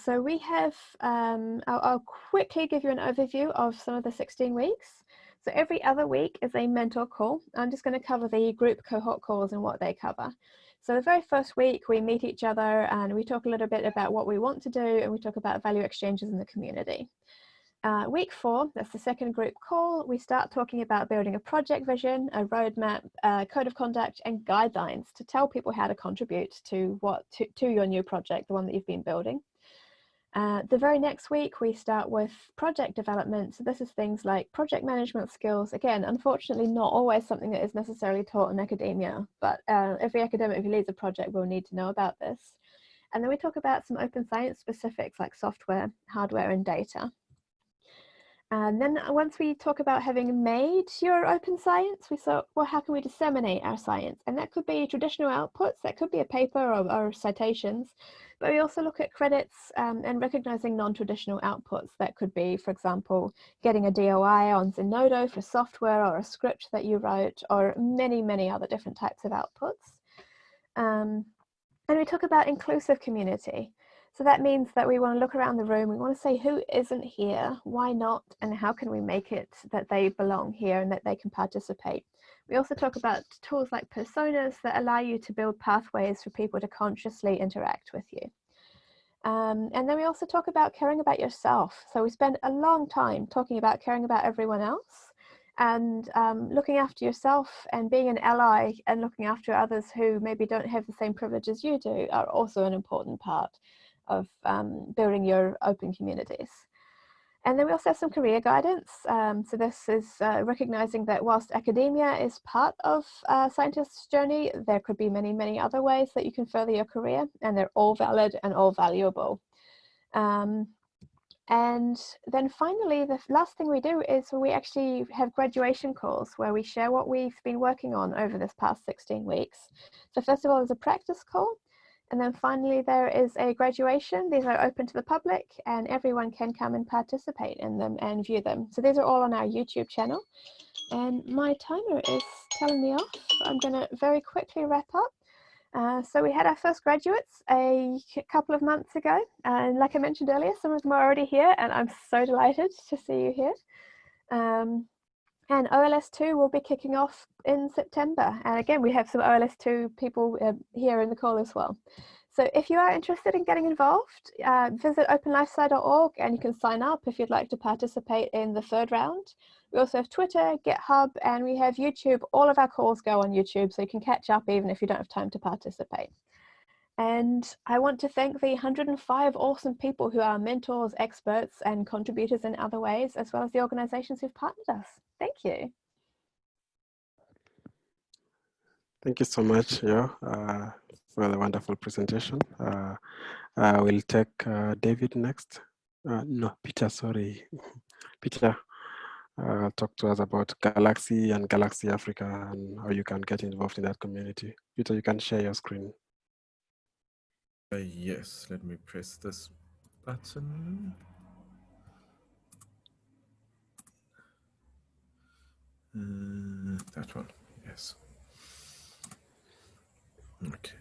So we have, I'll quickly give you an overview of some of the 16 weeks. So every other week is a mentor call. I'm just going to cover the group cohort calls and what they cover. So the very first week we meet each other and we talk a little bit about what we want to do, and we talk about value exchanges in the community. Week 4, that's the second group call, we start talking about building a project vision, a roadmap, code of conduct and guidelines to tell people how to contribute to your new project, the one that you've been building. The very next week we start with project development. So this is things like project management skills. Again, unfortunately not always something that is necessarily taught in academia, but every academic who leads a project will need to know about this. And then we talk about some open science specifics like software, hardware and data. And then once we talk about having made your open science, we thought, well, how can we disseminate our science? And that could be traditional outputs, that could be a paper or citations, but we also look at credits and recognizing non-traditional outputs. That could be, for example, getting a DOI on Zenodo for software or a script that you wrote, or many, many other different types of outputs. And we talk about inclusive community. So that means that we want to look around the room, we want to say who isn't here, why not, and how can we make it that they belong here and that they can participate. We also talk about tools like personas that allow you to build pathways for people to consciously interact with you. And then we also talk about caring about yourself. So we spend a long time talking about caring about everyone else, and looking after yourself and being an ally and looking after others who maybe don't have the same privilege as you do are also an important part of building your open communities. And then we also have some career guidance. So this is recognizing that whilst academia is part of a scientist's journey, there could be many, many other ways that you can further your career, and they're all valid and all valuable. And then finally, the last thing we do is we actually have graduation calls where we share what we've been working on over this past 16 weeks. So first of all, there's a practice call. And then finally, there is a graduation. These are open to the public and everyone can come and participate in them and view them. So these are all on our YouTube channel. And my timer is telling me off. I'm going to very quickly wrap up. So we had our first graduates a couple of months ago. And like I mentioned earlier, some of them are already here and I'm so delighted to see you here. And OLS2 will be kicking off in September. And again, we have some OLS2 people here in the call as well. So if you are interested in getting involved, visit openlifesci.org and you can sign up if you'd like to participate in the third round. We also have Twitter, GitHub, and we have YouTube. All of our calls go on YouTube, so you can catch up even if you don't have time to participate. And I want to thank the 105 awesome people who are mentors, experts, and contributors in other ways, as well as the organizations who've partnered us. Thank you. Thank you so much, Yo, for the wonderful presentation. We'll take David next. No, Peter, sorry. Peter, talk to us about Galaxy and Galaxy Africa and how you can get involved in that community. Peter, you can share your screen. Yes, let me press this button. That one, yes. Okay.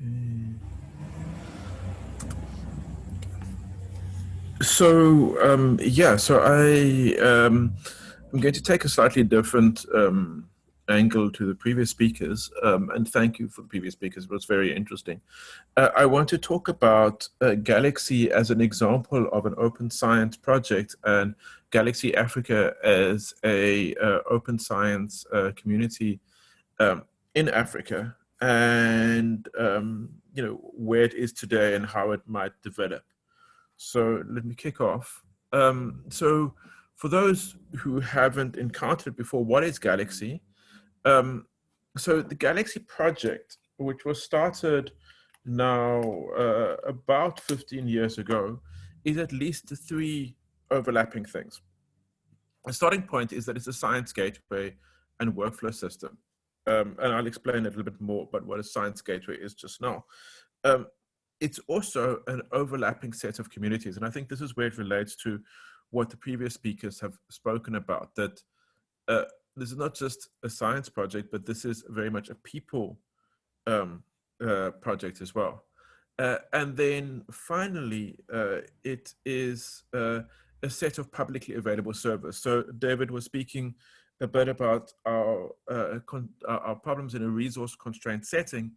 So yeah, so I'm going to take a slightly different angle to the previous speakers, and thank you for the previous speakers. It was very interesting. I want to talk about Galaxy as an example of an open science project, and Galaxy Africa as a open science community in Africa, and you know, where it is today and how it might develop. So let me kick off. So for those who haven't encountered before, what is Galaxy? So the Galaxy project, which was started now about 15 years ago, is at least three overlapping things. The starting point is that it's a science gateway and workflow system. And I'll explain a little bit more about what a science gateway is just now. It's also an overlapping set of communities. And I think this is where it relates to what the previous speakers have spoken about, that this is not just a science project, but this is very much a people project as well. And then finally, it is a set of publicly available servers. So David was speaking a bit about our problems in a resource constrained setting.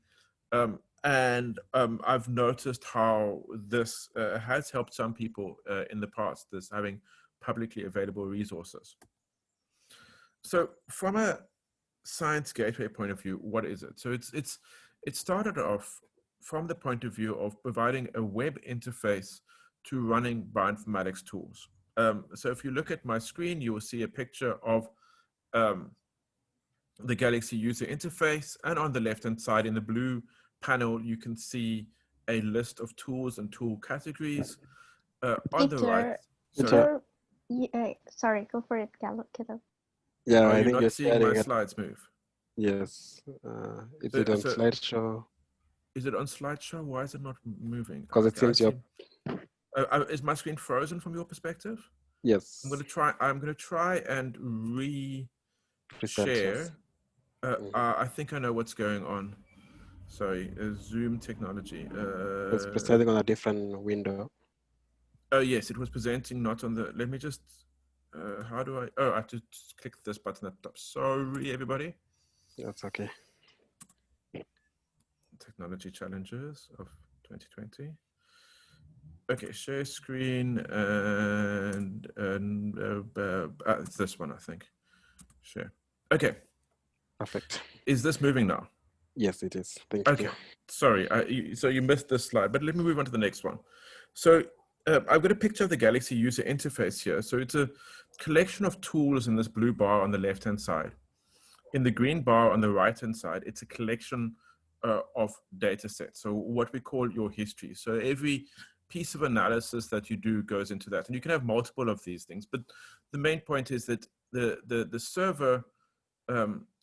And I've noticed how this has helped some people in the past, this having publicly available resources. So from a science gateway point of view, what is it? So it started off from the point of view of providing a web interface to running bioinformatics tools. So if you look at my screen, you will see a picture of the Galaxy user interface, and on the left-hand side in the blue panel, you can see a list of tools and tool categories. On the right, sorry. Sorry, go for it, Kiddo. Yeah, are I you think not you're seeing sharing my it. slides move? Yes. Is it on slideshow? Is it on slideshow? Why is it not moving? Because it seems you're... is my screen frozen from your perspective? Yes. I'm going to try and share. I think I know what's going on. Sorry, Zoom technology. It's presenting on a different window. Oh yes, it was presenting not on the, let me just, how do I, oh, I have to click this button at the top. Sorry, everybody. That's okay. Technology challenges of 2020. Okay, share screen and it's this one, I think. Share. Okay. Perfect. Is this moving now? Yes, it is. Thank Okay, you. sorry. So you missed this slide, but let me move on to the next one. So I've got a picture of the Galaxy user interface here. So it's a collection of tools in this blue bar on the left-hand side. In the green bar on the right-hand side, it's a collection of data sets. So what we call your history. So every piece of analysis that you do goes into that. And you can have multiple of these things. But the main point is that the server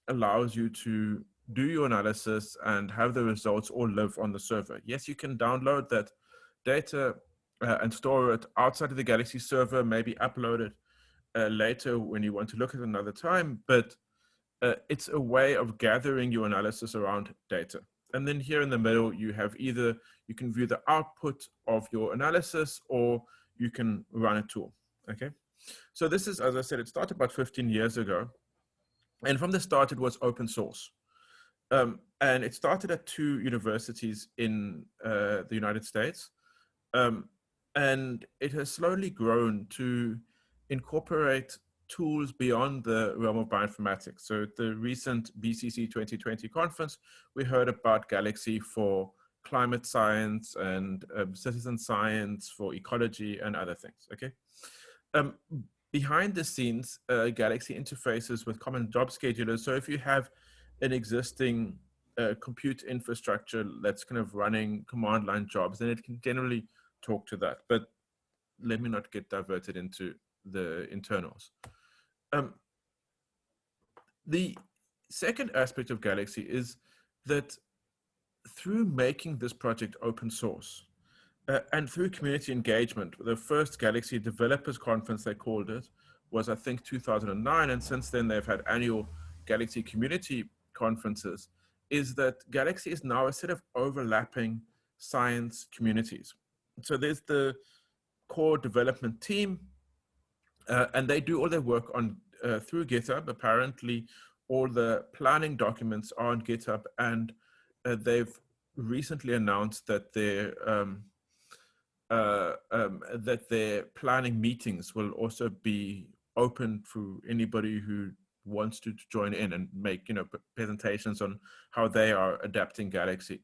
allows you to do your analysis and have the results all live on the server. Yes, you can download that data and store it outside of the Galaxy server, maybe upload it later when you want to look at it another time, but it's a way of gathering your analysis around data. And then here in the middle, you have either, you can view the output of your analysis or you can run a tool, okay? So this is, as I said, it started about 15 years ago. And from the start, it was open source. And it started at 2 universities in the United States. And it has slowly grown to incorporate tools beyond the realm of bioinformatics. So at the recent BCC 2020 conference, we heard about Galaxy for climate science and citizen science, for ecology and other things, okay? Behind the scenes, Galaxy interfaces with common job schedulers. So if you have an existing compute infrastructure that's kind of running command line jobs, then it can generally talk to that. But let me not get diverted into the internals. The second aspect of Galaxy is that through making this project open source, and through community engagement, the first Galaxy Developers Conference, they called it, was I think 2009, and since then they've had annual Galaxy community conferences, is that Galaxy is now a set of overlapping science communities. So there's the core development team, and they do all their work on through GitHub. Apparently, all the planning documents are on GitHub, and they've recently announced that their planning meetings will also be open for anybody who wants to join in and make, you know, presentations on how they are adapting Galaxy.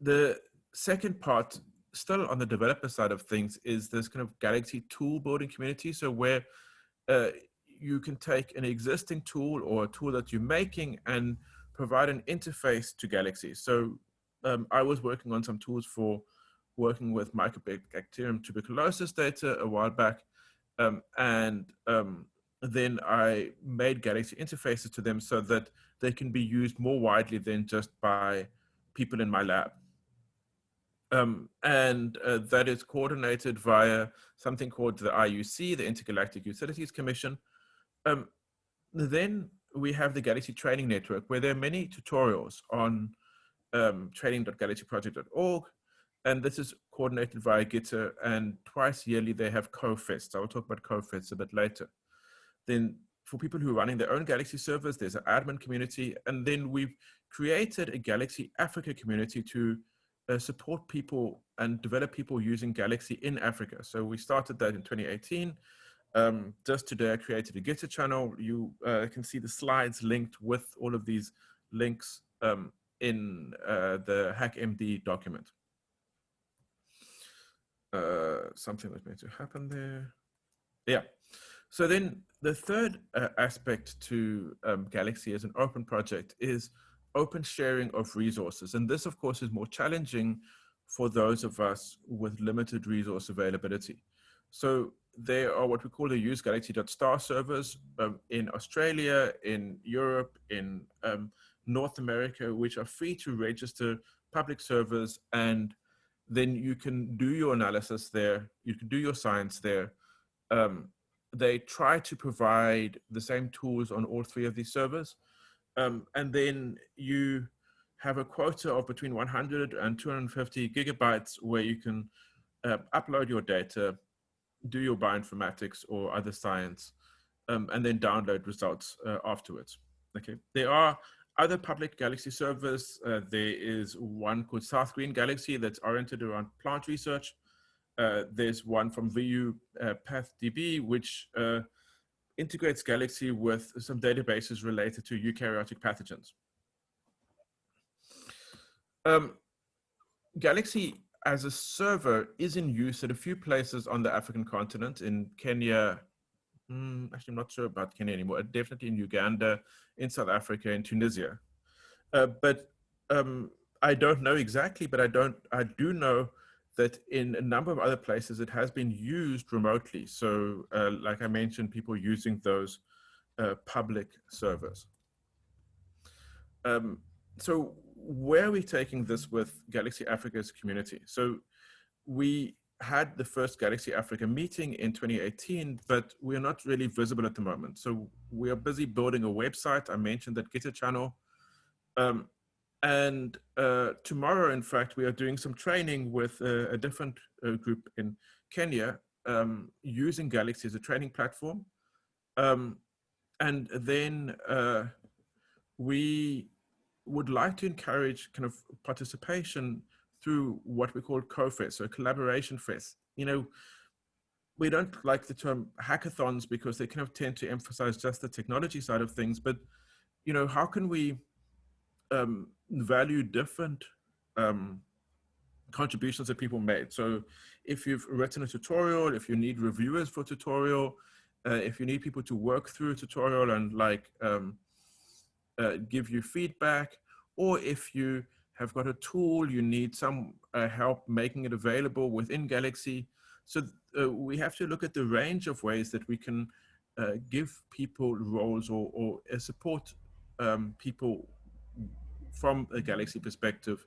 The second part, still on the developer side of things, is this kind of Galaxy tool building community. So where you can take an existing tool or a tool that you're making and provide an interface to Galaxy. So I was working on some tools for working with Mycobacterium tuberculosis data a while back. Then I made Galaxy interfaces to them so that they can be used more widely than just by people in my lab. That is coordinated via something called the IUC, the Intergalactic Utilities Commission. Then we have the Galaxy Training Network, where there are many tutorials on training.galaxyproject.org. And this is coordinated via Gitter, and twice yearly they have co-fests. I will talk about co-fests a bit later. Then for people who are running their own Galaxy servers, there's an admin community. And then we've created a Galaxy Africa community to support people and develop people using Galaxy in Africa. So we started that in 2018. Just today I created a Gitter channel. You can see the slides linked with all of these links in the HackMD document. Something was meant to happen there. Yeah. So then the third aspect to Galaxy as an open project is open sharing of resources. And this, of course, is more challenging for those of us with limited resource availability. So there are what we call the use Galaxy.star servers in Australia, in Europe, in North America, which are free to register public servers, and then you can do your analysis there, you can do your science there. They try to provide the same tools on all 3 of these servers. And then you have a quota of between 100 and 250 gigabytes where you can upload your data, do your bioinformatics or other science, and then download results afterwards. Okay. There are other public Galaxy servers. There is one called South Green Galaxy that's oriented around plant research. There's one from VU PathDB, which integrates Galaxy with some databases related to eukaryotic pathogens. Galaxy as a server is in use at a few places on the African continent, in Kenya. Actually, I'm not sure about Kenya anymore. Definitely in Uganda, in South Africa, in Tunisia. But I don't know exactly, but I do know that in a number of other places it has been used remotely. So like I mentioned, people using those public servers. So where are we taking this with Galaxy Africa's community? So we had the first Galaxy Africa meeting in 2018, but we're not really visible at the moment. So we are busy building a website. I mentioned that GitHub channel. And tomorrow, in fact, we are doing some training with a different group in Kenya using Galaxy as a training platform. And then we would like to encourage kind of participation through what we call co-fest, so collaboration fest. You know, we don't like the term hackathons because they kind of tend to emphasize just the technology side of things, but, you know, how can we value different contributions that people made? So if you've written a tutorial, if you need reviewers for a tutorial, if you need people to work through a tutorial and like give you feedback, or if you have got a tool, you need some help making it available within Galaxy. So we have to look at the range of ways that we can give people roles or support people from a Galaxy perspective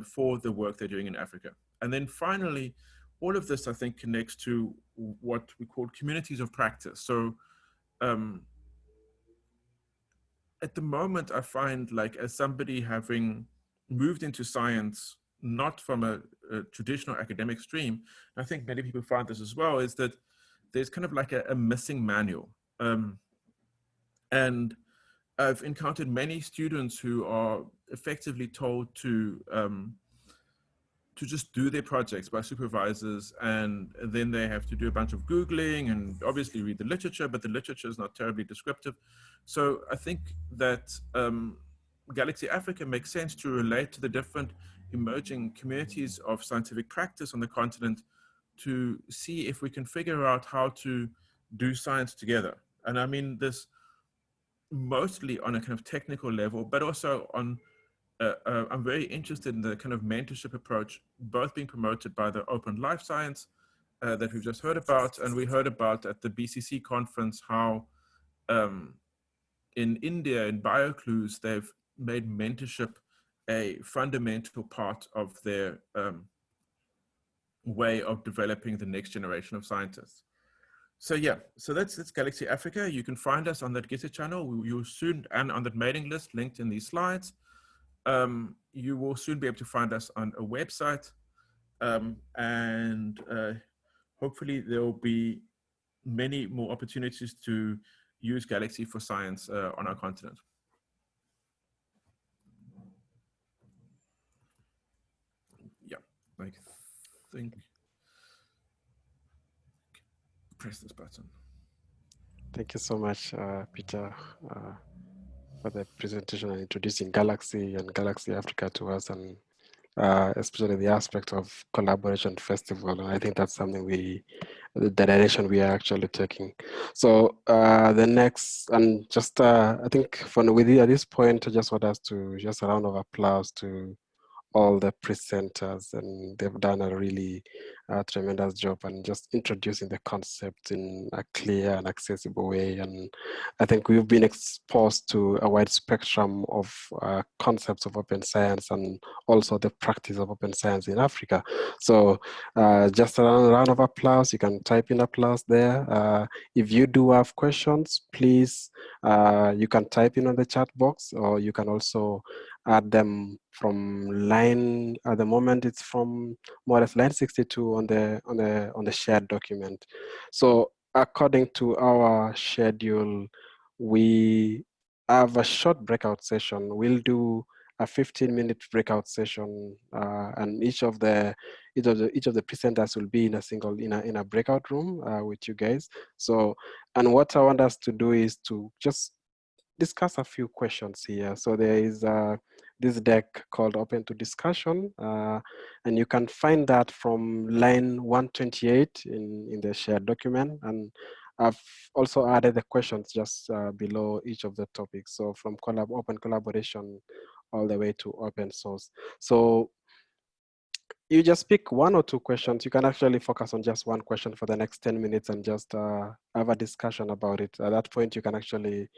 for the work they're doing in Africa. And then finally, all of this, I think, connects to what we call communities of practice. So at the moment, I find, like, as somebody having moved into science, not from a traditional academic stream, I think many people find this as well, is that there's kind of like a missing manual. And I've encountered many students who are effectively told to just do their projects by supervisors, and then they have to do a bunch of Googling and obviously read the literature, but the literature is not terribly descriptive. So I think that Galaxy Africa makes sense to relate to the different emerging communities of scientific practice on the continent to see if we can figure out how to do science together. And I mean this mostly on a kind of technical level, but also on I'm very interested in the kind of mentorship approach, both being promoted by the Open Life Science that we've just heard about, and we heard about at the BCC conference how in India, in BioClues, they've made mentorship a fundamental part of their way of developing the next generation of scientists. So yeah, so that's Galaxy Africa. You can find us on that GitHub channel. You'll soon, and on that mailing list linked in these slides. You will soon be able to find us on a website, and hopefully there will be many more opportunities to use Galaxy for science on our continent. Yeah, I think, press this button. Thank you so much, Peter, for the presentation and introducing Galaxy and Galaxy Africa to us, and especially the aspect of collaboration festival. And I think that's something the direction we are actually taking. So the next, and just I think at this point, I just want us to just a round of applause to all the presenters, and they've done a really tremendous job and just introducing the concept in a clear and accessible way. And I think we've been exposed to a wide spectrum of concepts of open science and also the practice of open science in Africa. So just a round of applause. You can type in applause there. If you do have questions, please, you can type in on the chat box, or you can also add them from line. At the moment, it's from more or less line 62 on the shared document. So according to our schedule, we have a short breakout session. We'll do a 15-minute breakout session, and each of the presenters will be in a breakout room with you guys. So, and what I want us to do is to just discuss a few questions here. So there is this deck called Open to Discussion, and you can find that from line 128 in the shared document. And I've also added the questions just below each of the topics. So from open collaboration all the way to open source. So you just pick one or two questions. You can actually focus on just one question for the next 10 minutes and just have a discussion about it. At that point, you can actually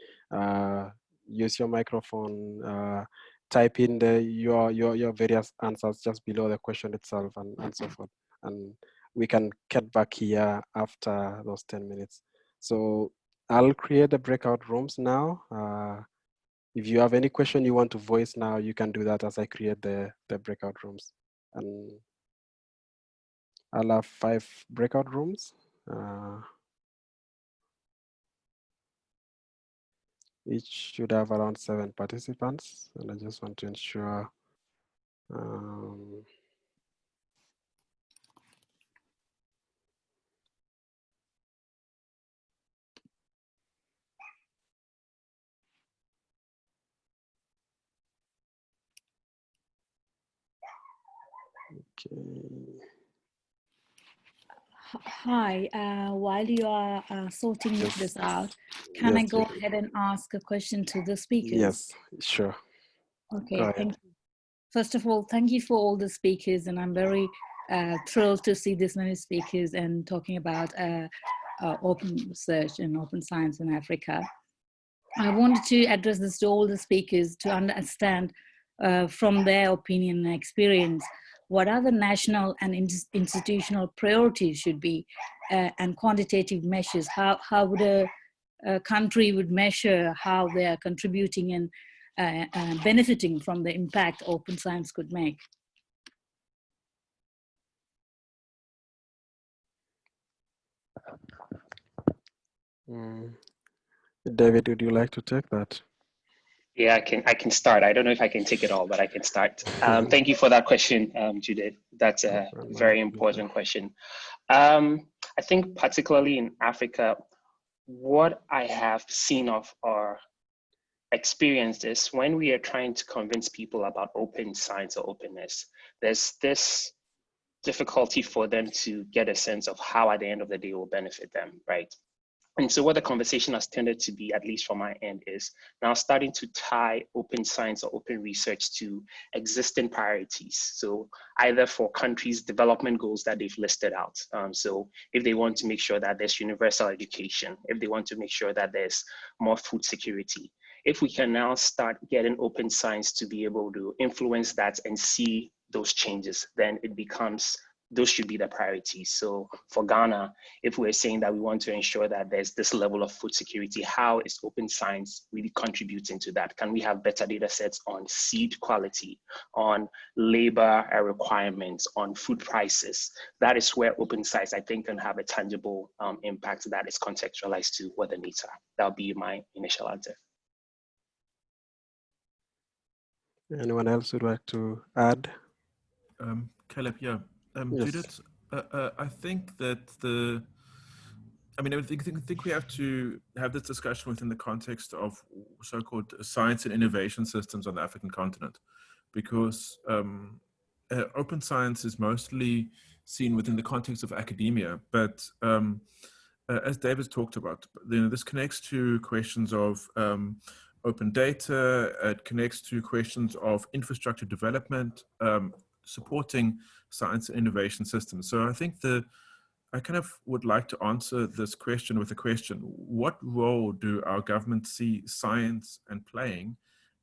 use your microphone, type in your various answers just below the question itself and so forth. And we can get back here after those 10 minutes. So I'll create the breakout rooms now. If you have any question you want to voice now, you can do that as I create the breakout rooms. And I'll have 5 breakout rooms. Each should have around 7 participants. And I just want to ensure okay. Hi, while you are sorting Yes. this out, can I Yes, go Jacob. ahead and ask a question to the speakers? Yes, sure. Okay, thank you. First of all, thank you for all the speakers, and I'm very thrilled to see this many speakers and talking about open research and open science in Africa. I wanted to address this to all the speakers to understand from their opinion and experience what are the national and institutional priorities should be and quantitative measures. How would a country would measure how they are contributing and benefiting from the impact open science could make? David, would you like to take that? Yeah, I can start. I don't know if I can take it all, but I can start. Thank you for that question, Judith. That's a very important question. I think particularly in Africa, what I have seen of or experienced is when we are trying to convince people about open science or openness, there's this difficulty for them to get a sense of how at the end of the day it will benefit them, right? And so what the conversation has tended to be, at least from my end, is now starting to tie open science or open research to existing priorities. So either for countries' development goals that they've listed out. So if they want to make sure that there's universal education, if they want to make sure that there's more food security, if we can now start getting open science to be able to influence that and see those changes, then it becomes those should be the priorities. So for Ghana, if we're saying that we want to ensure that there's this level of food security, how is open science really contributing to that? Can we have better data sets on seed quality, on labor requirements, on food prices? That is where open science, I think, can have a tangible impact that is contextualized to what the needs are. That'll be my initial answer. Anyone else would like to add? Caleb, yeah. Yes. Judith, I think that I think we have to have this discussion within the context of so-called science and innovation systems on the African continent, because open science is mostly seen within the context of academia, but as David talked about, this connects to questions of open data, it connects to questions of infrastructure development, supporting science and innovation systems. So I think I kind of would like to answer this question with a question. What role do our governments see science and playing,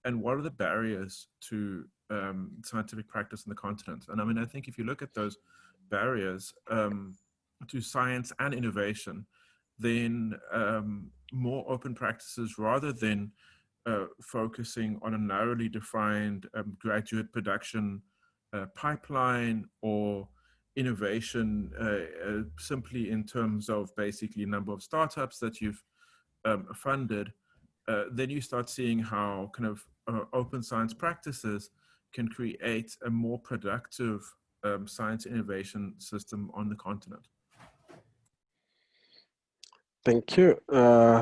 and what are the barriers to scientific practice in the continent? And I mean, I think if you look at those barriers to science and innovation, then more open practices rather than focusing on a narrowly defined graduate production pipeline or innovation simply in terms of basically number of startups that you've funded, then you start seeing how kind of open science practices can create a more productive science innovation system on the continent. Thank you.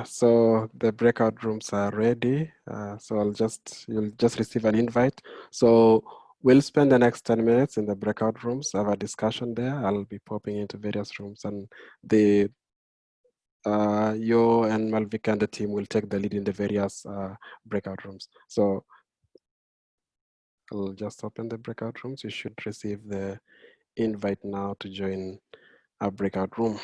So the breakout rooms are ready. So you'll just receive an invite. So we'll spend the next 10 minutes in the breakout rooms, have a discussion there. I'll be popping into various rooms, and you and Malvika and the team will take the lead in the various breakout rooms. So I'll just open the breakout rooms. You should receive the invite now to join our breakout room.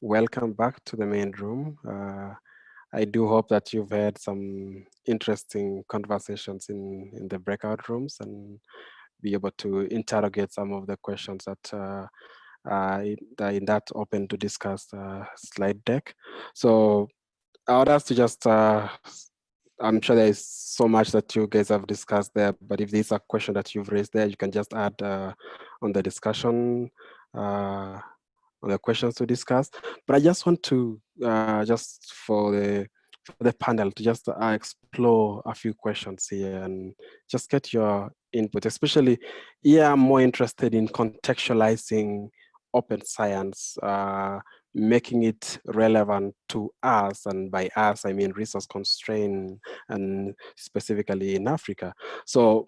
welcome back to the main room. I do hope that you've had some interesting conversations in the breakout rooms and be able to interrogate some of the questions that in that open to discuss slide deck. So I would ask to just, I'm sure there is so much that you guys have discussed there, but if there's a question that you've raised there, you can just add on the discussion, on the questions to discuss. But I just want to, just for the panel to just explore a few questions here and just get your input, especially, yeah, I'm more interested in contextualizing open science, making it relevant to us, and by us, I mean resource constrained and specifically in Africa. So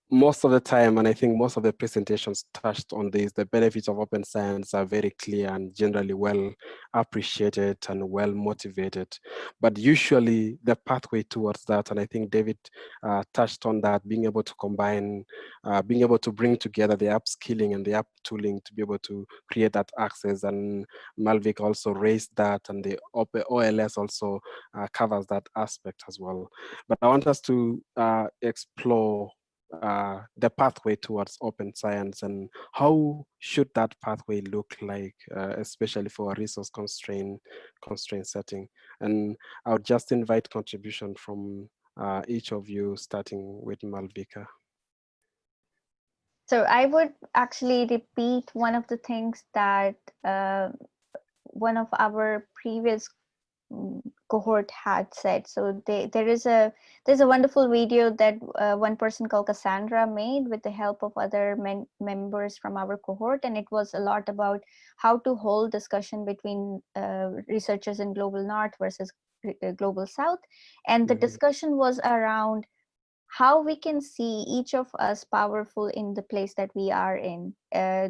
most of the time, and I think most of the presentations touched on this, the benefits of open science are very clear and generally well appreciated and well motivated. But usually the pathway towards that, and I think David touched on that, being able to combine, being able to bring together the upskilling and the uptooling to be able to create that access. And Malvik also raised that, and the OLS also covers that aspect as well. But I want us to explore the pathway towards open science and how should that pathway look like, especially for a resource constraint setting. And I would just invite contribution from each of you, starting with Malvika. So I would actually repeat one of the things that one of our previous cohort had said. So there's a wonderful video that one person called Cassandra made with the help of other members from our cohort, and it was a lot about how to hold discussion between researchers in global north versus global south, and the discussion was around how we can see each of us powerful in the place that we are in.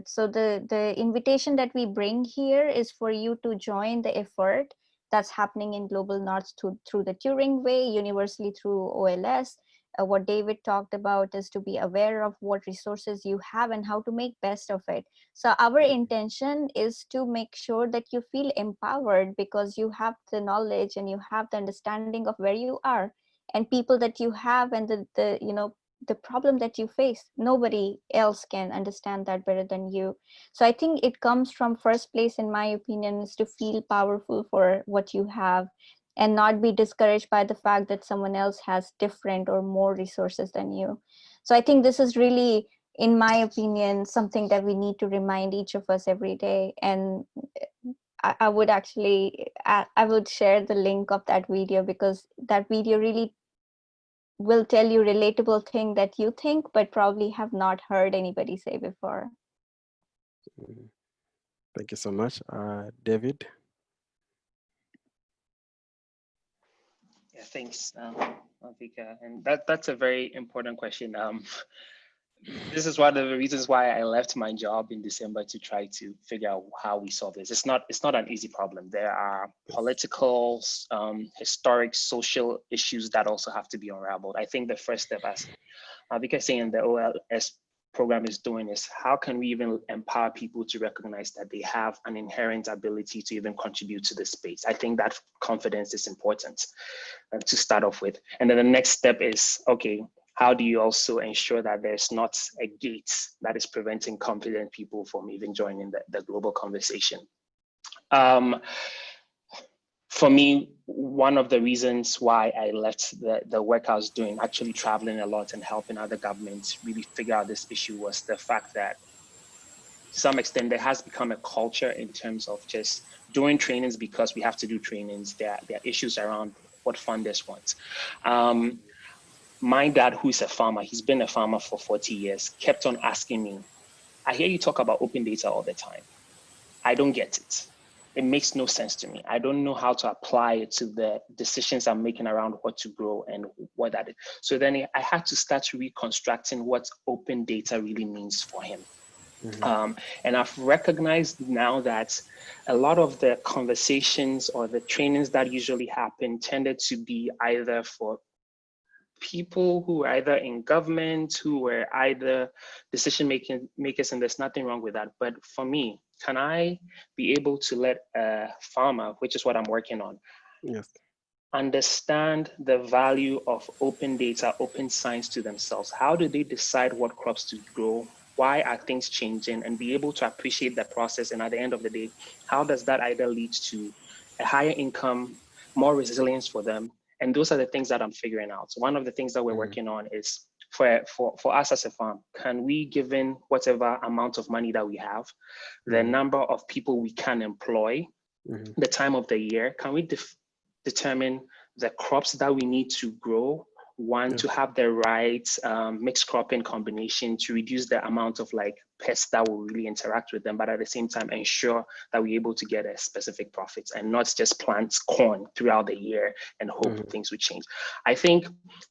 So the invitation that we bring here is for you to join the effort that's happening in global north through the Turing way, universally through OLS. What David talked about is to be aware of what resources you have and how to make best of it. So our intention is to make sure that you feel empowered because you have the knowledge and you have the understanding of where you are and people that you have and the problem that you face. Nobody else can understand that better than you. So I think it comes from first place, in my opinion, is to feel powerful for what you have and not be discouraged by the fact that someone else has different or more resources than you. So I think this is really, in my opinion, something that we need to remind each of us every day. And I would actually, I would share the link of that video because that video really will tell you relatable thing that you think, but probably have not heard anybody say before. Thank you so much. David? Yeah, thanks, Malvika. And that's a very important question. This is one of the reasons why I left my job in December to try to figure out how we solve this. It's not an easy problem. There are political, historic, social issues that also have to be unraveled. I think the first step, as Malvika saying, the OLS program is doing is how can we even empower people to recognize that they have an inherent ability to even contribute to the space. I think that confidence is important to start off with. And then the next step is, okay, how do you also ensure that there's not a gate that is preventing confident people from even joining the global conversation? For me, one of the reasons why I left the work I was doing, actually traveling a lot and helping other governments really figure out this issue, was the fact that to some extent there has become a culture in terms of just doing trainings because we have to do trainings. There are issues around what funders want. My dad, who's a farmer, he's been a farmer for 40 years, kept on asking me, I hear you talk about open data all the time. I don't get it. It makes no sense to me. I don't know how to apply it to the decisions I'm making around what to grow and what that is. So then I had to start reconstructing what open data really means for him. And I've recognized now that a lot of the conversations or the trainings that usually happen tended to be either for people who were either in government, who were either decision makers, and there's nothing wrong with that. But for me, can I be able to let a farmer, which is what I'm working on, yes, understand the value of open data, open science to themselves? How do they decide what crops to grow? Why are things changing? And be able to appreciate that process. And at the end of the day, how does that either lead to a higher income, more resilience for them? And those are the things that I'm figuring out. So one of the things that we're working on is for us as a farm, can we, given whatever amount of money that we have, the number of people we can employ, the time of the year, can we determine the crops that we need to grow, to have the right mixed cropping combination to reduce the amount of like pests that will really interact with them, but at the same time ensure that we're able to get a specific profits and not just plant corn throughout the year and hope things will change. I think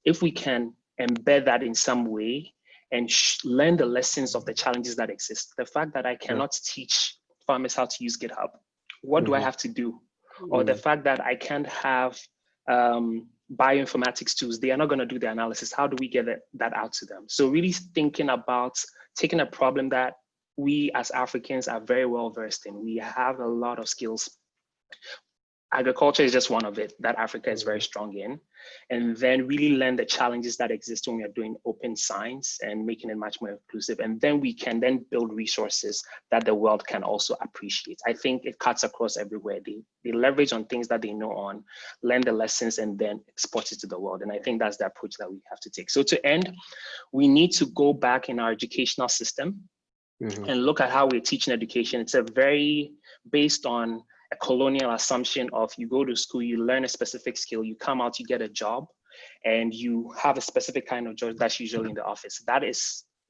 if we can embed that in some way and learn the lessons of the challenges that exist, the fact that I cannot teach farmers how to use GitHub, what do I have to do? Or the fact that I can't have bioinformatics tools, they are not going to do the analysis. How do we get that out to them? So really thinking about taking a problem that we as Africans are very well versed in. We have a lot of skills. Agriculture is just one of it that Africa is very strong in. And then really learn the challenges that exist when we are doing open science and making it much more inclusive. And then we can then build resources that the world can also appreciate. I think it cuts across everywhere. They leverage on things that they know on, learn the lessons, and then export it to the world. And I think that's the approach that we have to take. So to end, we need to go back in our educational system and look at how we're teaching education. It's a very based on a colonial assumption of you go to school, you learn a specific skill, you come out, you get a job, and you have a specific kind of job that's usually in the office. That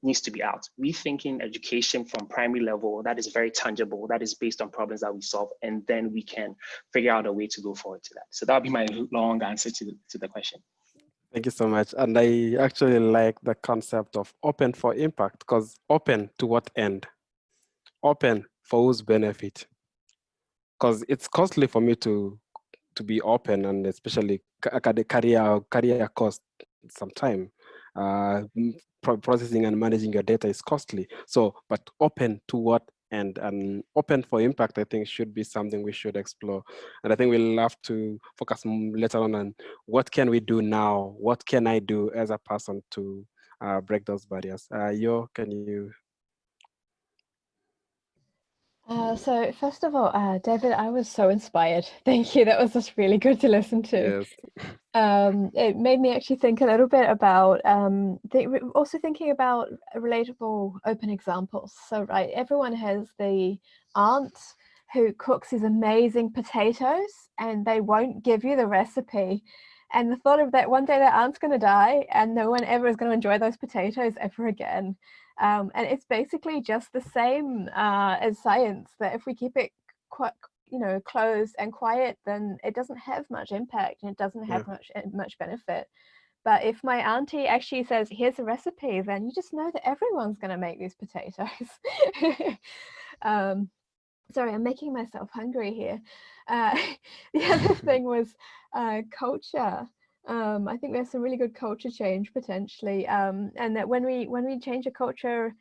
needs to be out. Rethinking education from primary level, that is very tangible, that is based on problems that we solve, and then we can figure out a way to go forward to that. So that would be my long answer to the question. Thank you so much. And I actually like the concept of open for impact, because open to what end? Open for whose benefit? Because it's costly for me to be open, and especially career cost sometime. Processing and managing your data is costly. So, but open to what end? And open for impact, I think, should be something we should explore. And I think we'll have to focus later on what can we do now? What can I do as a person to break those barriers? Can you? So first of all, David, I was so inspired. Thank you. That was just really good to listen to. Yes. It made me actually think a little bit about also thinking about relatable open examples. So right, everyone has the aunt who cooks these amazing potatoes and they won't give you the recipe. And the thought of that one day that aunt's going to die and no one ever is going to enjoy those potatoes ever again. And it's basically just the same as science, that if we keep it quite, closed and quiet, then it doesn't have much impact and it doesn't have much benefit. But if my auntie actually says, here's a recipe, then you just know that everyone's going to make these potatoes. Sorry, I'm making myself hungry here. The other thing was culture. I think there's some really good culture change potentially, and that when we change a culture,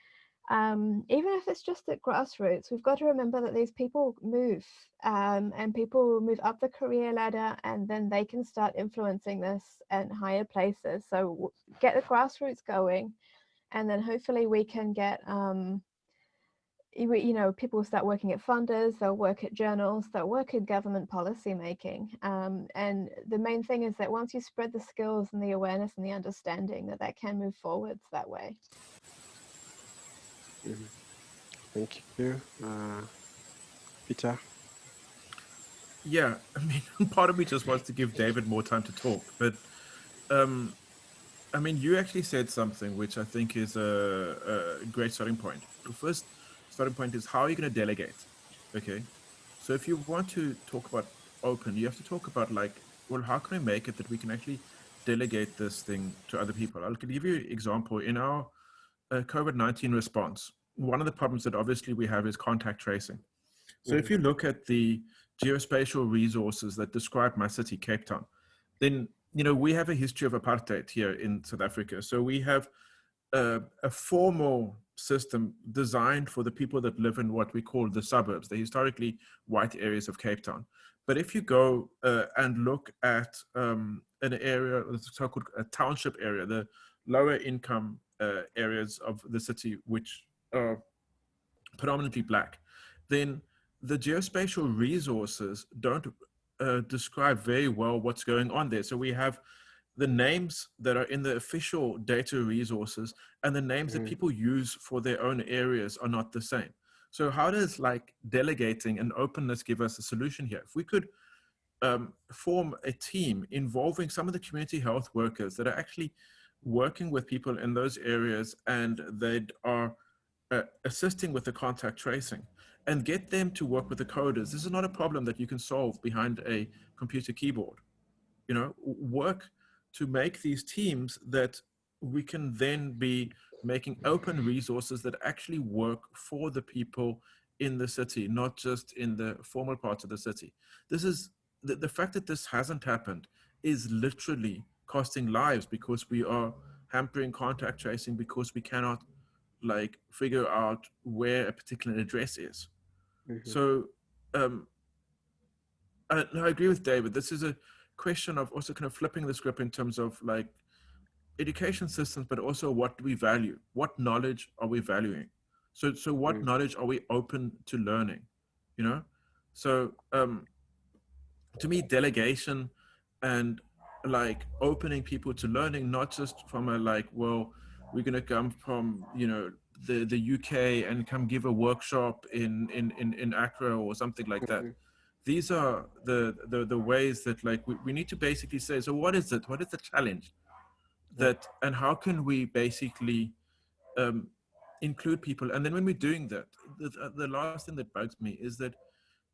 even if it's just at grassroots, we've got to remember that these people move, and people move up the career ladder, and then they can start influencing this at higher places. So get the grassroots going, and then hopefully we can get people start working at funders, they'll work at journals, they'll work at government policy making. And the main thing is that once you spread the skills and the awareness and the understanding, that can move forwards that way. Thank you. Peter? Yeah, I mean, part of me just wants to give David more time to talk, but I mean, you actually said something which I think is a great starting point. The first starting point is, how are you going to delegate? Okay, so if you want to talk about open, you have to talk about like, well, how can we make it that we can actually delegate this thing to other people? I'll give you an example. In our COVID-19 response, one of the problems that obviously we have is contact tracing. So if you look at the geospatial resources that describe my city, Cape Town, then you know, we have a history of apartheid here in South Africa. So we have a formal system designed for the people that live in what we call the suburbs, the historically white areas of Cape Town. But if you go and look at an area, the so-called township area, the lower income areas of the city, which are predominantly Black, then the geospatial resources don't describe very well what's going on there. So we have the names that are in the official data resources and the names that people use for their own areas are not the same. So how does like delegating and openness give us a solution here? If we could form a team involving some of the community health workers that are actually working with people in those areas and they are assisting with the contact tracing and get them to work with the coders. This is not a problem that you can solve behind a computer keyboard. You know, work to make these teams that we can then be making open resources that actually work for the people in the city, not just in the formal parts of the city. This is the fact that this hasn't happened is literally costing lives because we are hampering contact tracing because we cannot like figure out where a particular address is. So I agree with David. This is a question of also kind of flipping the script in terms of like education systems, but also what do we value? What knowledge are we valuing? So what knowledge are we open to learning? You know? So to me, delegation and like opening people to learning, not just from a like, well, we're gonna come from, you know, the UK and come give a workshop in Accra or something like that. These are the ways that like we need to basically say, so what is it? What is the challenge? That and how can we basically include people? And then when we're doing that, the last thing that bugs me is that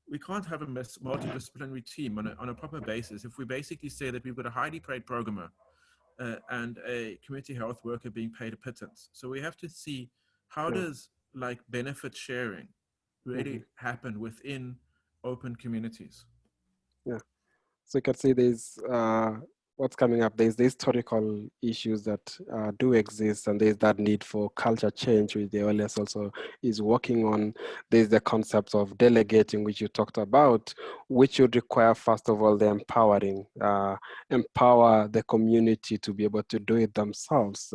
we can't have a multidisciplinary team on a proper basis if we basically say that we've got a highly paid programmer and a community health worker being paid a pittance. So we have to see how does like benefit sharing really happen within open communities. Yeah. So you can see there's what's coming up. There's the historical issues that do exist, and there's that need for culture change, which the OLS also is working on. There's the concept of delegating, which you talked about, which would require, first of all, the empowering, empower the community to be able to do it themselves,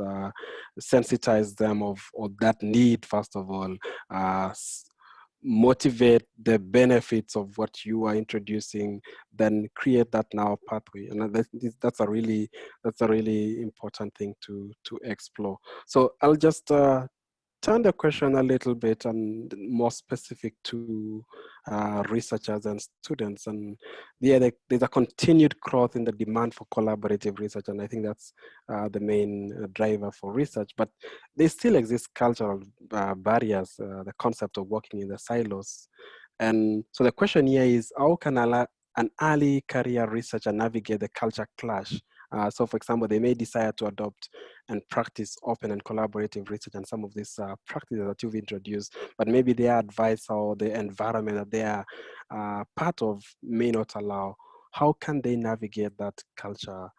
sensitize them of that need, first of all, motivate the benefits of what you are introducing, then create that now pathway. And that's a really important thing to explore. So I'll just turn the question a little bit and more specific to researchers and students. And there's a continued growth in the demand for collaborative research, and I think that's the main driver for research. But there still exist cultural barriers, the concept of working in the silos. And so the question here is, how can an early career researcher navigate the culture clash? So for example, they may desire to adopt and practice open and collaborative research and some of these practices that you've introduced, but maybe their advice or the environment that they are part of may not allow. How can they navigate that culture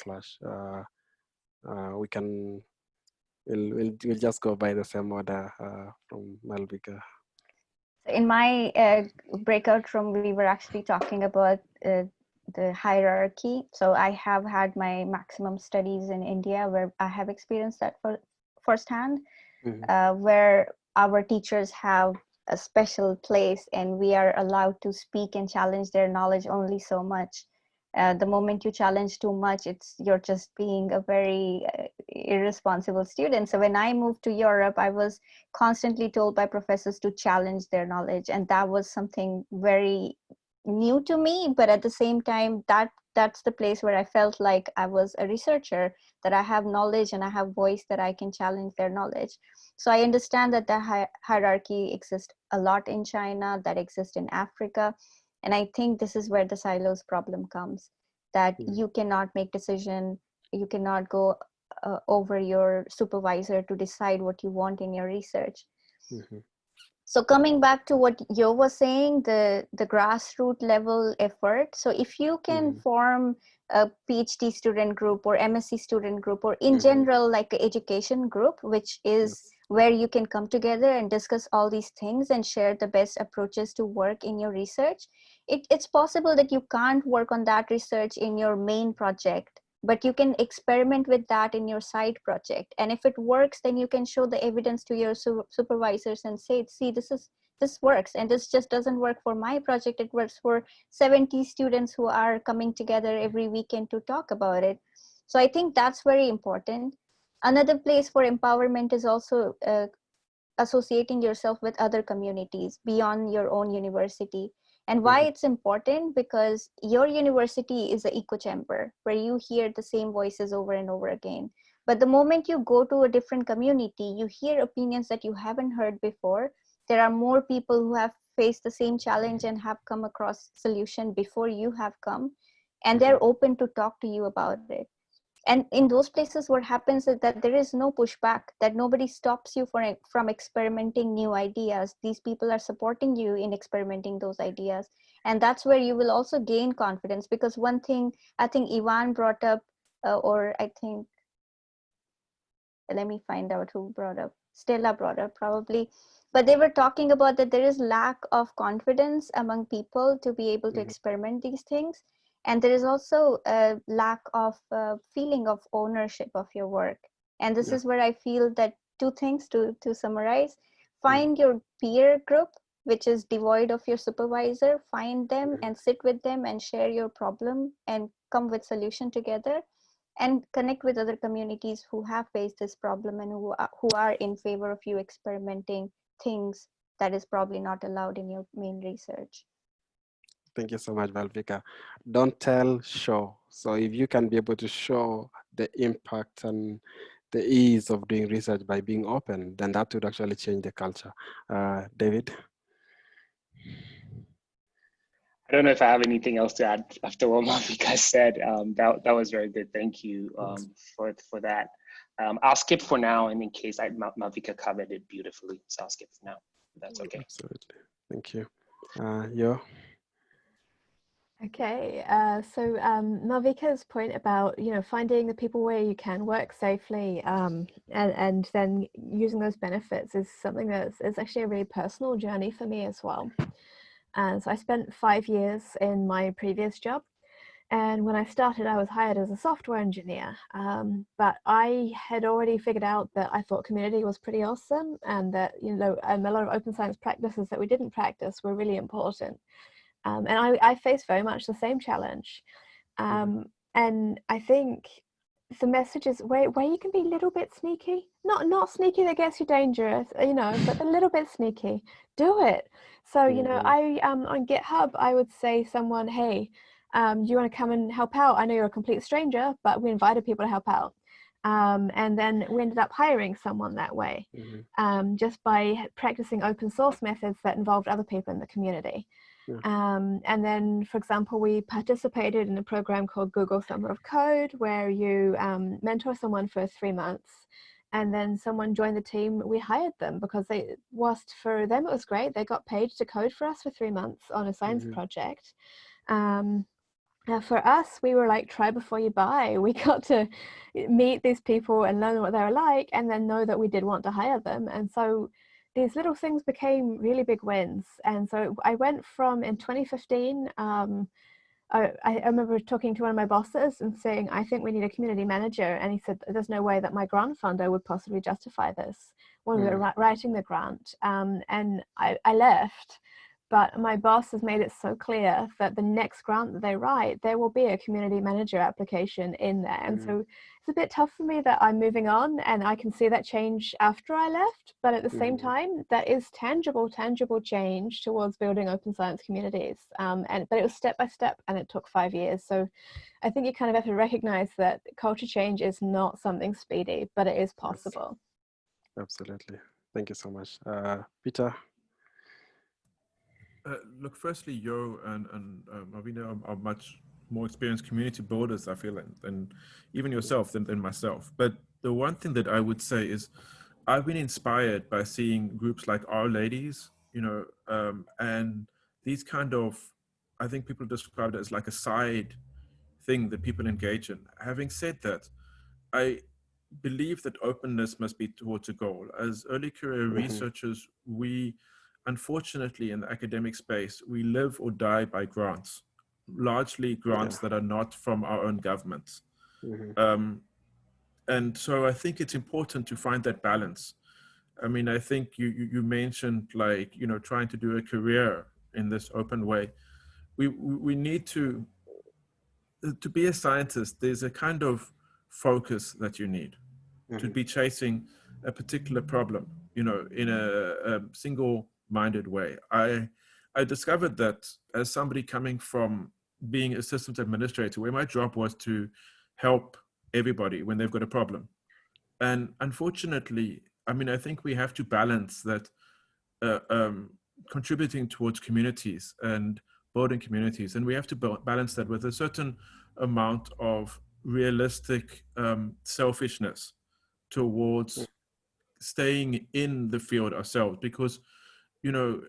clash? We'll just go by the same order from Malvika. In my breakout room, we were actually talking about the hierarchy. So I have had my maximum studies in India where I have experienced that firsthand, where our teachers have a special place and we are allowed to speak and challenge their knowledge only so much. The moment you challenge too much, you're just being a very irresponsible student. So when I moved to Europe, I was constantly told by professors to challenge their knowledge, and that was something very new to me. But at the same time, that's the place where I felt like I was a researcher, that I have knowledge and I have voice, that I can challenge their knowledge. So I understand that the hierarchy exists a lot in China, that exists in Africa. And I think this is where the silos problem comes, that you cannot make decision, you cannot go over your supervisor to decide what you want in your research. So coming back to what Yo was saying, the grassroots level effort. So if you can form a PhD student group or MSc student group, or in general, like an education group, which is where you can come together and discuss all these things and share the best approaches to work in your research. It's possible that you can't work on that research in your main project, but you can experiment with that in your side project. And if it works, then you can show the evidence to your supervisors and say, see, this works, and this just doesn't work for my project. It works for 70 students who are coming together every weekend to talk about it. So I think that's very important. Another place for empowerment is also associating yourself with other communities beyond your own university. And why it's important? Because your university is an echo chamber where you hear the same voices over and over again. But the moment you go to a different community, you hear opinions that you haven't heard before. There are more people who have faced the same challenge and have come across solution before you have come, and they're open to talk to you about it. And in those places, what happens is that there is no pushback, that nobody stops you from experimenting new ideas. These people are supporting you in experimenting those ideas. And that's where you will also gain confidence, because one thing I think Ivan brought up, or I think, let me find out who brought up, Stella brought up probably, but they were talking about that there is lack of confidence among people to be able to experiment these things. And there is also a lack of feeling of ownership of your work. And this is where I feel that two things to summarize: find your peer group, which is devoid of your supervisor, find them and sit with them and share your problem and come with solution together, and connect with other communities who have faced this problem and who are in favor of you experimenting things that is probably not allowed in your main research. Thank you so much, Valvika. Don't tell, show. So if you can be able to show the impact and the ease of doing research by being open, then that would actually change the culture. David? I don't know if I have anything else to add after what Malvika said. That was very good. Thank you for that. I'll skip for now, and in case Malvika covered it beautifully, so I'll skip for now. That's okay. Absolutely. Thank you. Yo? Okay, so Malvika's point about, finding the people where you can work safely and then using those benefits is something it's actually a really personal journey for me as well. So I spent 5 years in my previous job, and when I started, I was hired as a software engineer, but I had already figured out that I thought community was pretty awesome, and that, a lot of open science practices that we didn't practice were really important. And I faced very much the same challenge. And I think the message is where you can be a little bit sneaky, not sneaky that gets you dangerous, but a little bit sneaky, do it. So, I on GitHub, I would say someone, hey, do you want to come and help out? I know you're a complete stranger, but we invited people to help out. And then we ended up hiring someone that way, just by practicing open source methods that involved other people in the community. And then, for example, we participated in a program called Google Summer of Code, where you mentor someone for 3 months, and then someone joined the team. We hired them because whilst for them it was great, they got paid to code for us for 3 months on a science project. For us, we were like, try before you buy. We got to meet these people and learn what they were like, and then know that we did want to hire them. And so these little things became really big wins. And so I went from, in 2015, I remember talking to one of my bosses and saying, I think we need a community manager. And he said, there's no way that my grant funder would possibly justify this when we were writing the grant. And I left. But my boss has made it so clear that the next grant that they write, there will be a community manager application in there. And so it's a bit tough for me that I'm moving on, and I can see that change after I left. But at the same time, that is tangible change towards building open science communities. But it was step by step, and it took 5 years. So I think you kind of have to recognize that culture change is not something speedy, but it is possible. Yes. Absolutely. Thank you so much. Peter? Look, firstly, Yo and Marvina are much more experienced community builders, I feel, than even yourself, than myself. But the one thing that I would say is I've been inspired by seeing groups like Our Ladies, you know, and these kind of, I think people describe it as like a side thing that people engage in. Having said that, I believe that openness must be towards a goal. As early career researchers, we, unfortunately, in the academic space, we live or die by grants, largely grants that are not from our own governments. And so I think it's important to find that balance. I mean, I think you mentioned, like, you know, trying to do a career in this open way. We need to be a scientist. There's a kind of focus that you need to be chasing a particular problem, you know, in a single-minded way. I discovered that as somebody coming from being a systems administrator, where my job was to help everybody when they've got a problem. And unfortunately, I mean, I think we have to balance that contributing towards communities and building communities. And we have to balance that with a certain amount of realistic selfishness towards staying in the field ourselves. Because, you know,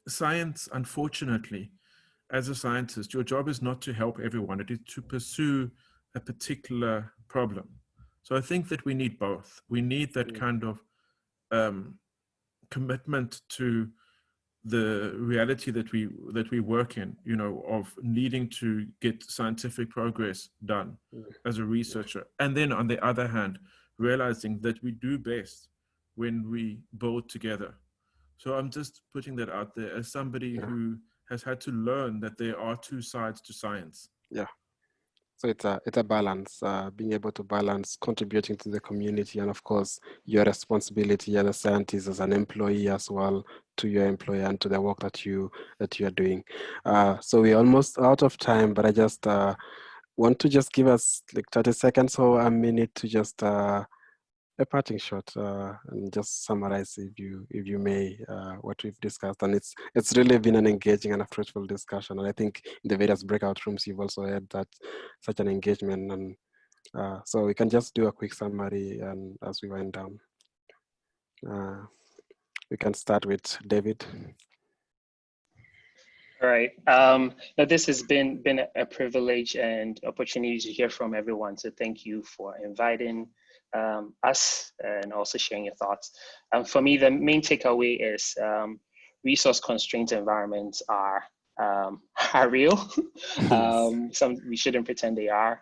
science, unfortunately, as a scientist, your job is not to help everyone. It is to pursue a particular problem. So I think that we need both. We need that kind of commitment to the reality that we work in, you know, of needing to get scientific progress done as a researcher. And then on the other hand, realizing that we do best when we build together. So I'm just putting that out there as somebody who has had to learn that there are two sides to science. Yeah. So it's a balance, being able to balance contributing to the community, and of course your responsibility as a scientist, as an employee as well, to your employer and to the work that you are doing. So we're almost out of time, but I just want to just give us like 30 seconds or a minute to just a parting shot and just summarize, if you may, what we've discussed. And it's really been an engaging and a fruitful discussion, and I think in the various breakout rooms you've also had that such an engagement. And so we can just do a quick summary, and as we wind down, we can start with David. All right. Now this has been a privilege and opportunity to hear from everyone. So thank you for inviting us and also sharing your thoughts. For me, the main takeaway is resource constrained environments are real. We shouldn't pretend they are.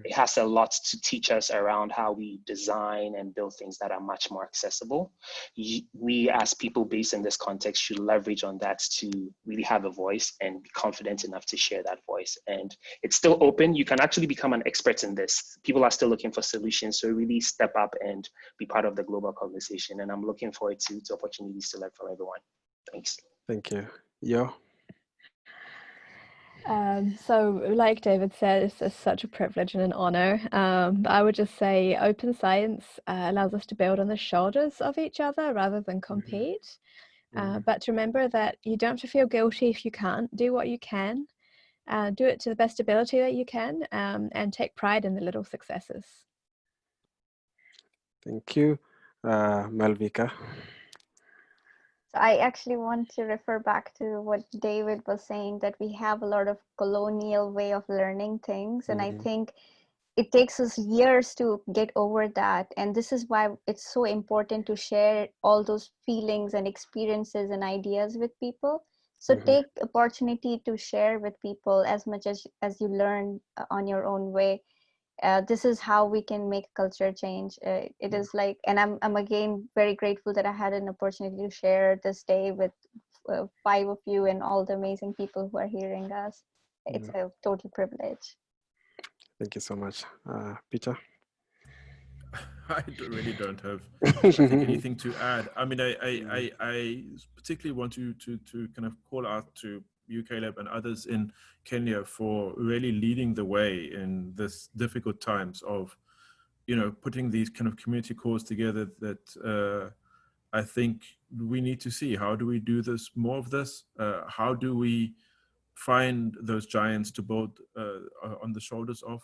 It has a lot to teach us around how we design and build things that are much more accessible. We as people based in this context should leverage on that to really have a voice and be confident enough to share that voice. And it's still open. You can actually become an expert in this. People are still looking for solutions. So really step up and be part of the global conversation. And I'm looking forward to opportunities to learn from everyone. Thanks. Thank you. Yo. So like David said, it's such a privilege and an honor. But I would just say open science allows us to build on the shoulders of each other rather than compete. But to remember that you don't have to feel guilty if you can't. Do what you can. Do it to the best ability that you can, and take pride in the little successes. Thank you. Malvika. I actually want to refer back to what David was saying, that we have a lot of colonial way of learning things. And I think it takes us years to get over that. And this is why it's so important to share all those feelings and experiences and ideas with people. So take opportunity to share with people as much as you learn on your own way. This is how we can make culture change. It is like, and I'm again very grateful that I had an opportunity to share this day with 5 of you and all the amazing people who are hearing us. It's a total privilege. Thank you so much. Peter? I really don't have, I think, anything to add. I mean, I particularly want to kind of call out to UK Lab and others in Kenya for really leading the way in this difficult times of, you know, putting these kind of community cores together that I think we need to see. How do we do this, more of this? How do we find those giants to build on the shoulders of?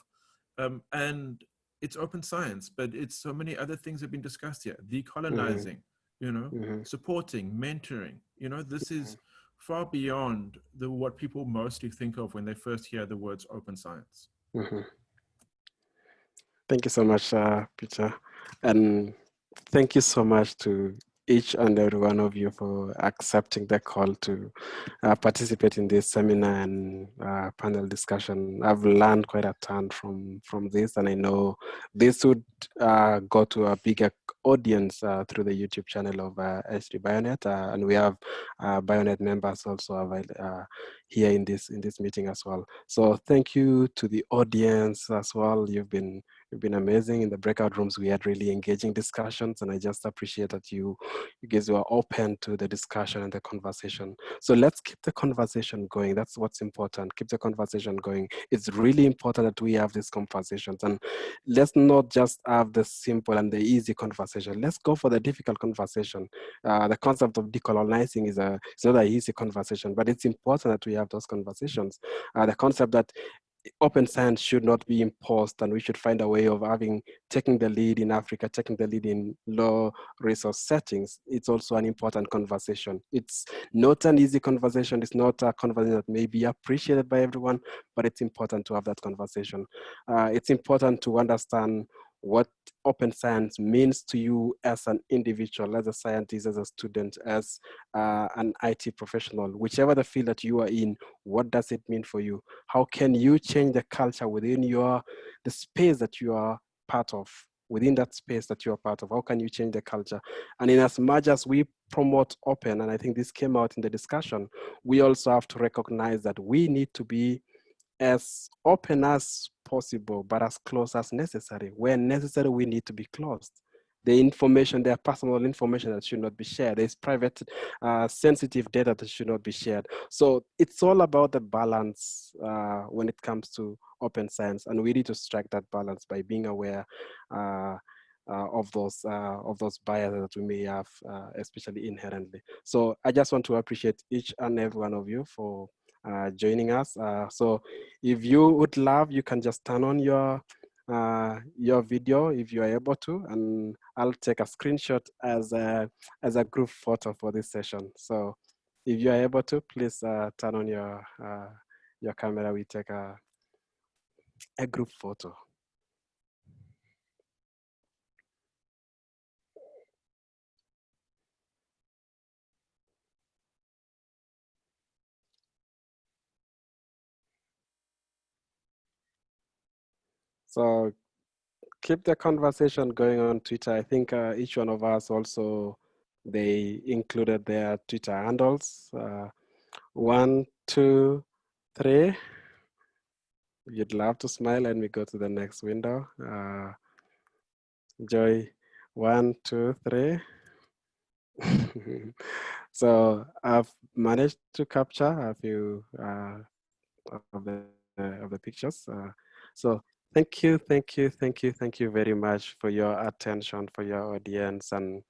And it's open science, but it's so many other things have been discussed here. Decolonizing, you know, supporting, mentoring, you know, this is far beyond what people mostly think of when they first hear the words open science. Thank you so much, Peter. And thank you so much to each and every one of you for accepting the call to participate in this seminar and panel discussion. I've learned quite a ton from this, and I know this would go to a bigger audience through the YouTube channel of H3 Bionet, and we have Bionet members also here in this meeting as well. So thank you to the audience as well. You've been amazing. In the breakout rooms, we had really engaging discussions, and I just appreciate that you guys were open to the discussion and the conversation. So let's keep the conversation going. That's what's important. Keep the conversation going. It's really important that we have these conversations, and let's not just have the simple and the easy conversation. Let's go for the difficult conversation. The concept of decolonizing is not an easy conversation, but it's important that we have those conversations. The concept that open science should not be imposed, and we should find a way of taking the lead in Africa, taking the lead in low resource settings. It's also an important conversation. It's not an easy conversation. It's not a conversation that may be appreciated by everyone, but it's important to have that conversation. It's important to understand what open science means to you as an individual, as a scientist, as a student, as an IT professional, whichever the field that you are in. What does it mean for you? How can you change the culture within the space that you are part of? Within that space that you are part of, how can you change the culture? And in as much as we promote open, and I think this came out in the discussion, we also have to recognize that we need to be as open as possible, but as close as necessary. Where necessary, we need to be closed. The information, their personal information that should not be shared. There's private, sensitive data that should not be shared. So it's all about the balance when it comes to open science, and we need to strike that balance by being aware of those biases that we may have, especially inherently. So I just want to appreciate each and every one of you for joining us. So if you would love, you can just turn on your video if you are able to, and I'll take a screenshot as a group photo for this session. So if you are able to, please turn on your camera. We take a group photo. So keep the conversation going on Twitter. I think each one of us also, they included their Twitter handles. 1, 2, 3. You'd love to smile, and we go to the next window. Joy, 1, 2, 3. So I've managed to capture a few of the pictures. So thank you very much for your attention, for your audience, and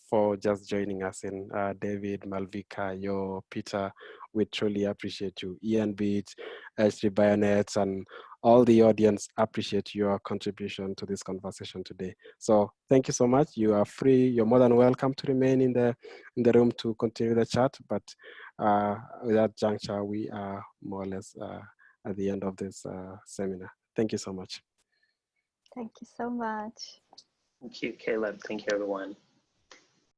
for just joining us in. David, Malvika, Yo, Peter, we truly appreciate you. EANBiT, H3 Bionet, and all the audience appreciate your contribution to this conversation today. So thank you so much. You are free. You're more than welcome to remain in the room to continue the chat. But with that juncture, we are more or less at the end of this seminar. Thank you so much. Thank you so much. Thank you, Caleb. Thank you, everyone.